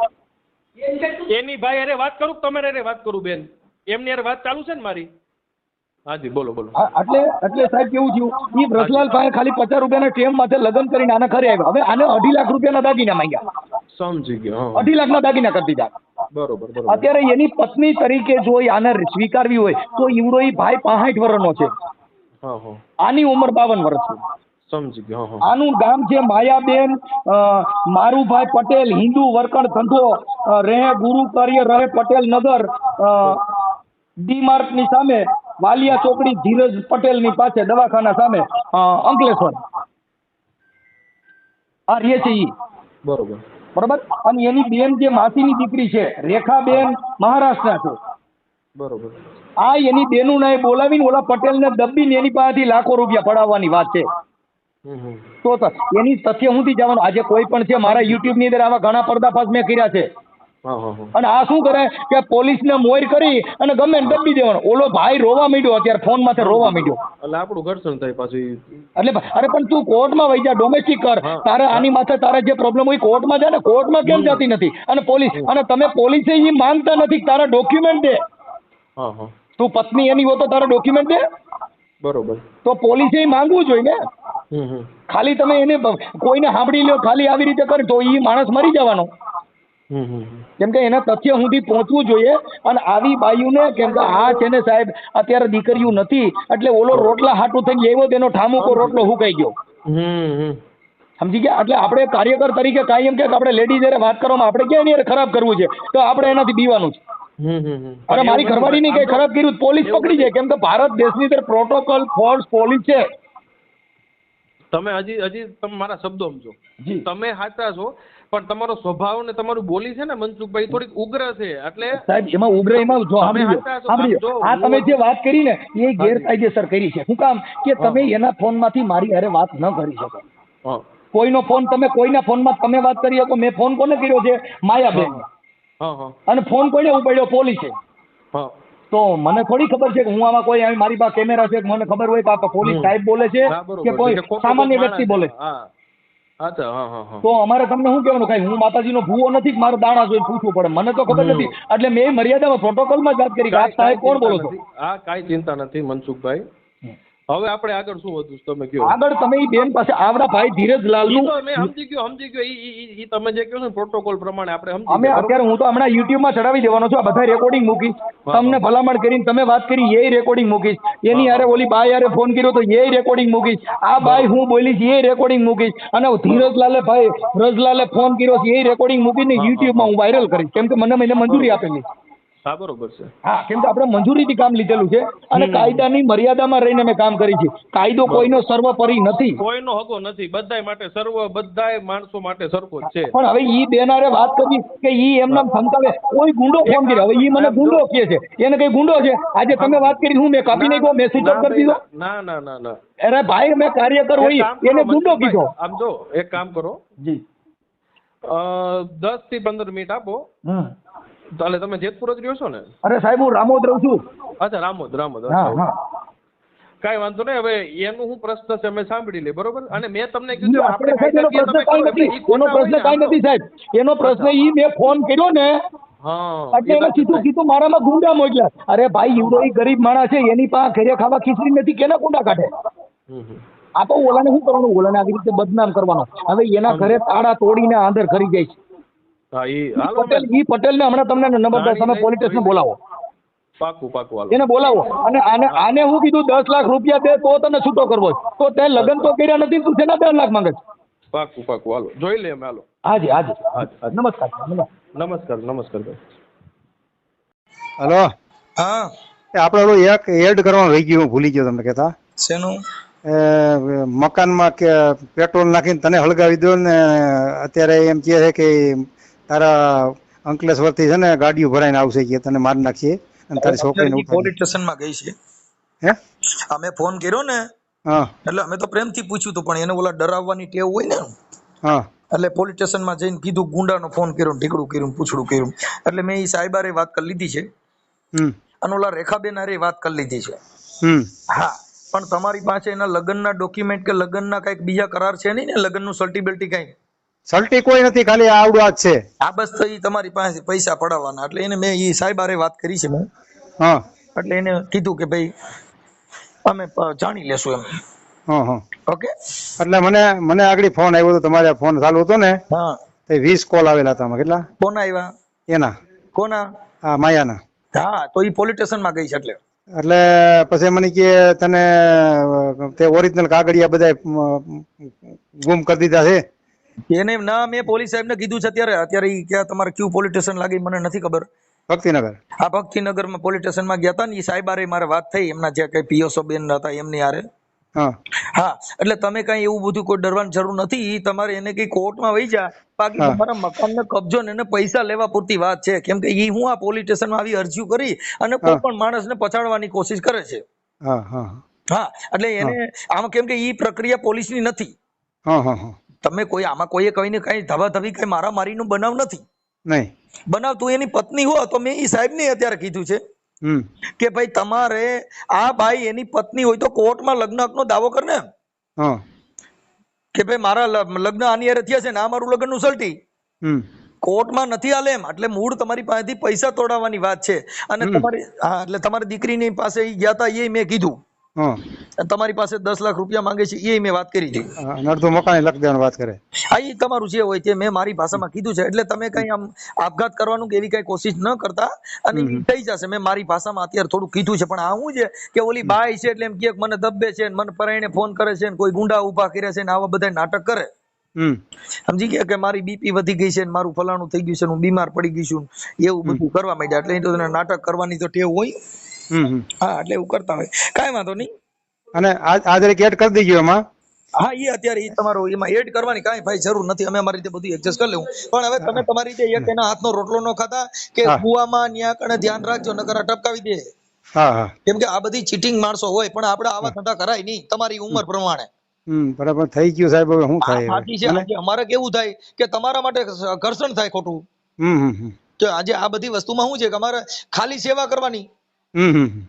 એની ભાઈ અરે વાત કરું, તમારે અરે વાત કરું બેન, એમની અરે વાત ચાલુ છે ને મારી. હાજી બોલો. એટલે સાહેબ કેવું થયું, ઈ રજલાલ પાસે ખાલી 50 રૂપિયાના સ્ટેમ્પ માથે લગ્ન કરીને આને ઘરે આવ્યા. હવે આને 2.5 લાખ રૂપિયાના દાગીના માંગ્યા. સમજી ગયો. 2.5 લાખના દાગીના કરી દીધા. બરોબર. અત્યારે એની પત્ની તરીકે જો આને સ્વીકારવી હોય તો ઈવડો ઈ ભાઈ 65 વર્ષનો છે, આની ઉંમર 52 વર્ષ છે. સમજી ગયો. આનું ગામ છે માયાબેન મારુભાઈ પટેલ, હિન્દુ વર્કર ધંધો, રહે ગુરુ કાર્ય, રહે પટેલ નગર, ડી માર્ટ ની સામે, વાલિયા ચોકડી, ધીરજ પટેલ ની પાસે, દવાખાના સામે, અંકલેશ્વર. આ રે છે ઈ. બરોબર. અને એની બેન જે માસીની દીકરી છે રેખાબેન, મહારાષ્ટ્રના છે. બરોબર. આ એની બેનું ને બોલાવીને ઓલા પટેલ ને દબીને એની પાસેથી લાખો રૂપિયા પડાવવાની વાત છે. તો એની તથ્ય હું જવાનું, આજે કોઈ પણ છે મારા યુટ્યુબ ની અંદર આવા ઘણા પર્દાફાશ મેં કર્યા છે. અને આ શું કરે કે પોલીસ ને મોર કરી અને ગમે ને દબી દેવાનો. ઓલો ભાઈ રોવા માંડ્યો, અત્યારે ફોન માંથી રોવા માંડ્યો. એટલે આપણું ઘર્ષણ થાય પાછું. એટલે અરે પણ તું કોર્ટમાં વહી જા, ડોમેસ્ટિક કર. તારે આની માથે તારે જે પ્રોબ્લેમ હોય કોર્ટમાં જા ને. કોર્ટમાં કેમ જતી નથી? અને પોલીસ, અને તમે પોલીસે એ માંગતા નથી તારા ડોક્યુમેન્ટ દે. તું પત્ની એની હો તો તારા ડોક્યુમેન્ટ દે. બરોબર. તો પોલીસે માંગવું જોઈએ ને. ખાલી તમે એને કોઈને સાંભળી લ્યો ખાલી આવી રીતે કરે તો ઈ માણસ મરી જવાનો. કેમ કે એના તથ્ય સુધી પહોંચવું જોઈએ. અને આવી બાયુને કેમ કે આ છે ને સાહેબ અત્યારે દીકરીઓ નથી એટલે ઓલો રોટલા હાટું થઈને એવો તેનો ઠામુકો રોટલો હુકાઈ ગયો. સમજી ગયા? એટલે આપણે કાર્યકર તરીકે કાયમ કે આપણે લેડીઝ જયારે વાત કરવામાં આપણે ક્યાં એની ખરાબ કરવું છે તો આપણે એનાથી બીવાનું છે. અરે મારી ઘરવાળીની કઈ ખરાબ કર્યું પોલીસ પકડી જાય. કેમ કે ભારત દેશની અંદર પ્રોટોકોલ ફોર્સ પોલીસ છે. તમે હજી તમે મારા શબ્દો સમજો. તમે સાચા છો પણ તમારો સ્વભાવ ને તમારું બોલી છે ને મનસુખભાઈ થોડીક ઉગ્ર છે. એટલે સાહેબ એમાં ઉગ્ર એમાં જો સાંભળજો આ તમે જે વાત કરી ને એ ગેરકાયદેસર કરી છે. શું કામ કે તમે એના ફોનમાંથી મારી હારે વાત ન કરી શકો. કોઈનો ફોન તમે કોઈના ફોનમાં તમે વાત કરી શકો. મેં ફોન કોને કર્યો છે? માયાબેન. અને ફોન કોઈને ઉપાડ્યો? પોલીસે. તો મને થોડી ખબર છે કે હું આમાં કોઈ મારી પાસે કેમેરા છે મને ખબર હોય કે આ પોલીસ સાહેબ બોલે છે કે કોઈ સામાન્ય વ્યક્તિ બોલે છે. તો અમારે તમને શું કહેવાનું? કઈ હું માતાજીનો ભૂવો નથી કે મારે દાણા જોઈને પૂછવું પડે. મને તો ખબર નથી એટલે મેં મર્યાદામાં પ્રોટોકોલમાં જ વાત કરી કે આપ સાહેબ કોણ બોલો છો? આ કાંઈ ચિંતા નથી મનસુખભાઈ. હવે આપણે આગળ શું હતું તમે કહો. આગળ તમે ઈ બેન પાસે આવડા ભાઈ ધીરજલાલ નું મેં સમજી ગયો ઈ તમે જે કહો છો પ્રોટોકોલ પ્રમાણે આપણે સમજી અમે અત્યારે હું તો હમણાં યુટ્યુબ માં ચડાવી દેવાનો છું. આ બધા રેકોર્ડિંગ મૂકીશ. તમને ભલામણ કરીને તમે વાત કરી એ રેકોર્ડિંગ મૂકીશ. એની હારે ઓલી બાઈ હારે ફોન કર્યો તો એ રેકોર્ડિંગ મૂકીશ. આ બાઈ હું બોલીશ એ રેકોર્ડિંગ મૂકીશ. અને ધીરજલાલે ભાઈ રજલાલે ફોન કર્યો છે એ રેકોર્ડિંગ મૂકીને યુટ્યુબ માં હું વાયરલ કરીશ. કેમ કે મને એને મંજૂરી આપેલી. હા બરોબર છે. હા કેમ કે આપણે મંજૂરીથી કામ લીધેલું છે અને કાયદાની મર્યાદામાં રહીને અમે કામ કરી છે. કાયદો કોઈનો સર્વોપરી નથી. કોઈનો હગો નથી. બધાય માટે બધાય માણસો માટે સરખો જ છે. પણ હવે ઈ બેનારે વાત કરી કે ઈ એમના ધમકાવે કોઈ ગુંડો ફોન કર્યો. હવે ઈ મને ગુંડો કહે છે. એને કઈ ગુંડો છે? આજે તમે વાત કરી હું મેં કાપી નાખ્યો મેં સ્વિચ ઓફ કરી દીધો? ના ના ના ના. અરે ભાઈ મેં કાર્યકર હોય એને ગુંડો કીધો. આમ જો એક કામ કરો જી 10 થી 15 મિનિટ આપો. તાલે તમે જેતપુર જ રહ્યો છો ને? અરે સાહેબ હું રામોદ રહું છું. અચ્છા રામોદ. કાંઈ વાંધો નહીં. હવે એનું હું પ્રશ્ન છે અમે સાંભળી લે બરોબર. અને મેં તમને કીધું આપણે એનો પ્રશ્ન કાંઈ નથી સાહેબ. એનો પ્રશ્ન ઈ મેં ફોન કર્યો ને એટલે એને સીધું મારામાં ગુંડા મોકલ્યા. અરે ભાઈ ઈવડો ઈ ગરીબ માણસ છે એની પાસે ઘરે ખાવા ખીચડી નથી કેના ગુંડા કાઢે? આ તો ઓલાને શું કરવાનું? ઓલાને આવી રીતે બદનામ કરવાનો. હવે એના ઘરે તાળા તોડીને આંધર કરી જાય છે. પટેલ ને હમણાં તમને નંબર તમે પોલીસ સ્ટેશન બોલાવો. પાકું એને બોલાવો. અને આને હું કીધું 10 લાખ રૂપિયા દે તો તને છૂટો કરવો તો તે લગ્ન તો કર્યા નથી તું તેના 10 લાખ માંગે છે. પાકું હાલો જોઈ લે અમે. હાલો હાજી નમસ્કાર ભાઈ. હલો. હા આપણે ઓલું એક એડ કરવાનું રહી ગયું ભૂલી ગયો તમને કહેતા. શેનું? મકાનમાં કે પેટ્રોલ નાખીને તને હળગાવી દો ને અત્યારે એમ કહે છે કે તારા અંકલેશ્વર થી છે ને ગાડીઓ ભરાઈને આવશે કે તને મારી નાખીએ અને તારી છોકરીને પોલીસ સ્ટેશન માં ગઈ છે. હે અમે ફોન કર્યો ને એટલે અમે તો પ્રેમથી પૂછ્યું હતું પણ એને ઓલા ડરાવવાની ટેવ હોય ને એટલે પોલીસ સ્ટેશન માં જઈને કીધું ગુંડાનો ફોન કર્યો ઢીકડું કર્યું પૂછડું કર્યું. એટલે મેં એ સાહેબારે વાત કરી લીધી છે અને ઓલા રેખાબેન હારે વાત કરી લીધી છે. હા પણ તમારી પાસે એના લગ્નના ડોક્યુમેન્ટ કે લગ્નના કઈક બીજા કરાર છે નહીં ને? લગ્નનું સર્ટિબિલિટી કઈ? સલ્ટી કોઈ નથી, ખાલી આવડું આ જ છે. આ બસ તો ઈ તમારી પાસે પૈસા પડાવવાના. એટલે એને મેં ઈ સાહેબ હારે વાત કરી છે મેં. એટલે એને કીધું કે ભાઈ અમે જાણી લેશું એમ. ઓકે. એટલે મને આગળ ફોન આવ્યો હતો. તમારે ફોન ચાલુ હતો ને તો 20 કોલ આવેલા હતા. કેટલા કોના આવ્યા? એના. કોના? હા માયાના. હા તો ઈ પોલીસ સ્ટેશન માં ગઈ છે. એટલે પછી મને કે તને તે ઓરિજિનલ કાગળિયા બધા ગુમ કરી દીધા છે. એને ના મેં પોલીસ સાહેબ ને કીધું છે અત્યારે ઈ ક્યાં તમારે ક્યુ પોલીસ સ્ટેશન લાગી મને નથી ખબર. ભક્તિનગર. હા ભક્તિનગર માં પોલીસ સ્ટેશન માં ગયા હતા ને ઈ સાહેબ હારે મારે વાત થઈ એમના જે કઈ પીએસઓ બેન હતા એમની હારે. હા એટલે તમે કઈ એવું બધું કોઈ ડરવાની જરૂર નથી. ઈ તમારે એને કઈ કોર્ટમાં વહી જા બાકી તમારા મકાન ને કબજો ને એને પૈસા લેવા પૂરતી વાત છે. કેમ કે ઈ હું આ પોલીસ સ્ટેશન માં આવી અરજીઓ કરી અને કોઈ પણ માણસ ને પછાડવાની કોશિશ કરે છે. હા એટલે એને આમાં કેમ કે ઈ પ્રક્રિયા પોલીસ ની નથી. તમે કોઈ આમાં કોઈએ કહીને કઈ ધબાધબી કઈ મારામારી નું બનાવ નથી. નહીં બનાવ તું એની પત્ની હો તો મેં ઈ સાહેબ ને અત્યારે કીધું છે કે ભાઈ તમારે આ ભાઈ એની પત્ની હોય તો કોર્ટમાં લગ્ન હક નો દાવો કર ને કે ભાઈ મારા લગ્ન આની હારે થયા છે ને આ મારું લગ્ન નું સલટી કોર્ટમાં નથી હાલે એમ, એટલે મૂળ તમારી પાસેથી પૈસા તોડાવવાની વાત છે. અને તમારી હા એટલે તમારી દીકરીની પાસે ઈ ગયા હતા એ મેં કીધું. તમારી પાસે 10 લાખ રૂપિયા માંગે છે એ મેં વાત કરી હતી. અડધું મકાન લખ દેવાની વાત કરે. હા ઈ તમારું જે હોય તે મેં મારી ભાષામાં કીધું છે. એટલે તમે કઈ આમ આપઘાત કરવાનું કે એવી કઈ કોશિશ ન કરતા, અને ઈ થઈ જશે. મેં મારી ભાષામાં અત્યારે થોડું કીધું છે. પણ આ શું છે કે ઓલી બાઈ છે એટલે એમ કે મને દબ્બે છે, મને પરાઈને ફોન કરે છે, કોઈ ગુંડા ઉભા કરે છે ને આવા બધા નાટક કરે. સમજી ગયા કે મારી બીપી વધી ગઈ છે, મારું ફલાણું થઈ ગયું છે, હું બીમાર પડી ગઈ છું, એવું બધું કરવા માંડ્યા. એટલે એ તો નાટક કરવાની તો ટેવ હોય. હા એટલે એવું કરતા હોય. કાંઈ વાંધો નહીં. અને આ જરીક એડ કરી દેજો એમાં. હા એ અત્યારે એ તમારો એમાં એડ કરવાની કાંઈ ભાઈ જરૂર નથી. અમે અમારી રીતે બધું એડજસ્ટ કરી લેવું. પણ હવે તમે તમારી રીતે એક એના હાથનો રોટલો ન ખાતા કે કુવામાં ન્યા કણે ધ્યાન રાખજો, નકર ટપકાવી દે. કેમ કે આ બધી ચીટિંગ માણસો હોય, પણ આપણે આવા ધંધા કરાય નહીં તમારી ઉંમર પ્રમાણે. બરાબર થઈ ગયું સાહેબ. હવે શું થાય? સાચી છે. અમારે કેવું થાય કે તમારા માટે ઘર્ષણ થાય ખોટું. કે આજે આ બધી વસ્તુમાં શું છે કે અમારે ખાલી સેવા કરવાની.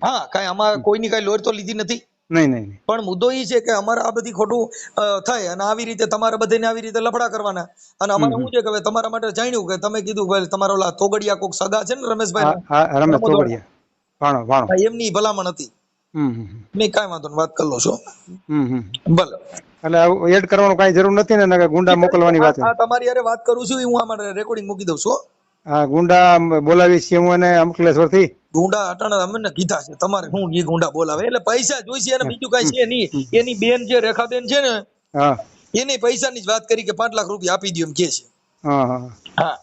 હા કાંઈ અમારે કોઈની કાંઈ લોર તો લીધી નથી. નહીં. પણ મુદ્દો એ છે કે અમારે આ બધી ખોટું થાય અને આવી રીતે તમારે બધાને આવી રીતે લફડા કરવાના. અને અમારે શું છે કે હવે તમારા માટે જાણ્યું કે તમે કીધું ભાઈ તમારો ઓલા તોગડિયા કોક સગા છે ને રમેશભાઈ, રમેશ તોગડિયા એમની ભલામણ હતી. નહીં કાંઈ વાંધો વાત કરી લો છો. ભલે એટલે એડ કરવાનું કાંઈ જરૂર નથી ને, ગુંડા મોકલવાની વાત. તમારી યારે વાત કરું છું, હું આમાં રેકોર્ડિંગ મૂકી દઉં છું. હા ગુંડા બોલાવી છે હું એને અમકલેશ્વર થી. ગુંડા અટાણા અમને કીધા છે તમારે શું એ ગુંડા બોલાવે, એટલે પૈસા જોઈશે અને બીજું કઈ છે નહીં. એની બેન જે રેખાબેન છે ને એને પૈસાની જ વાત કરી કે 5 લાખ રૂપિયા આપી દો એમ કે છે. હા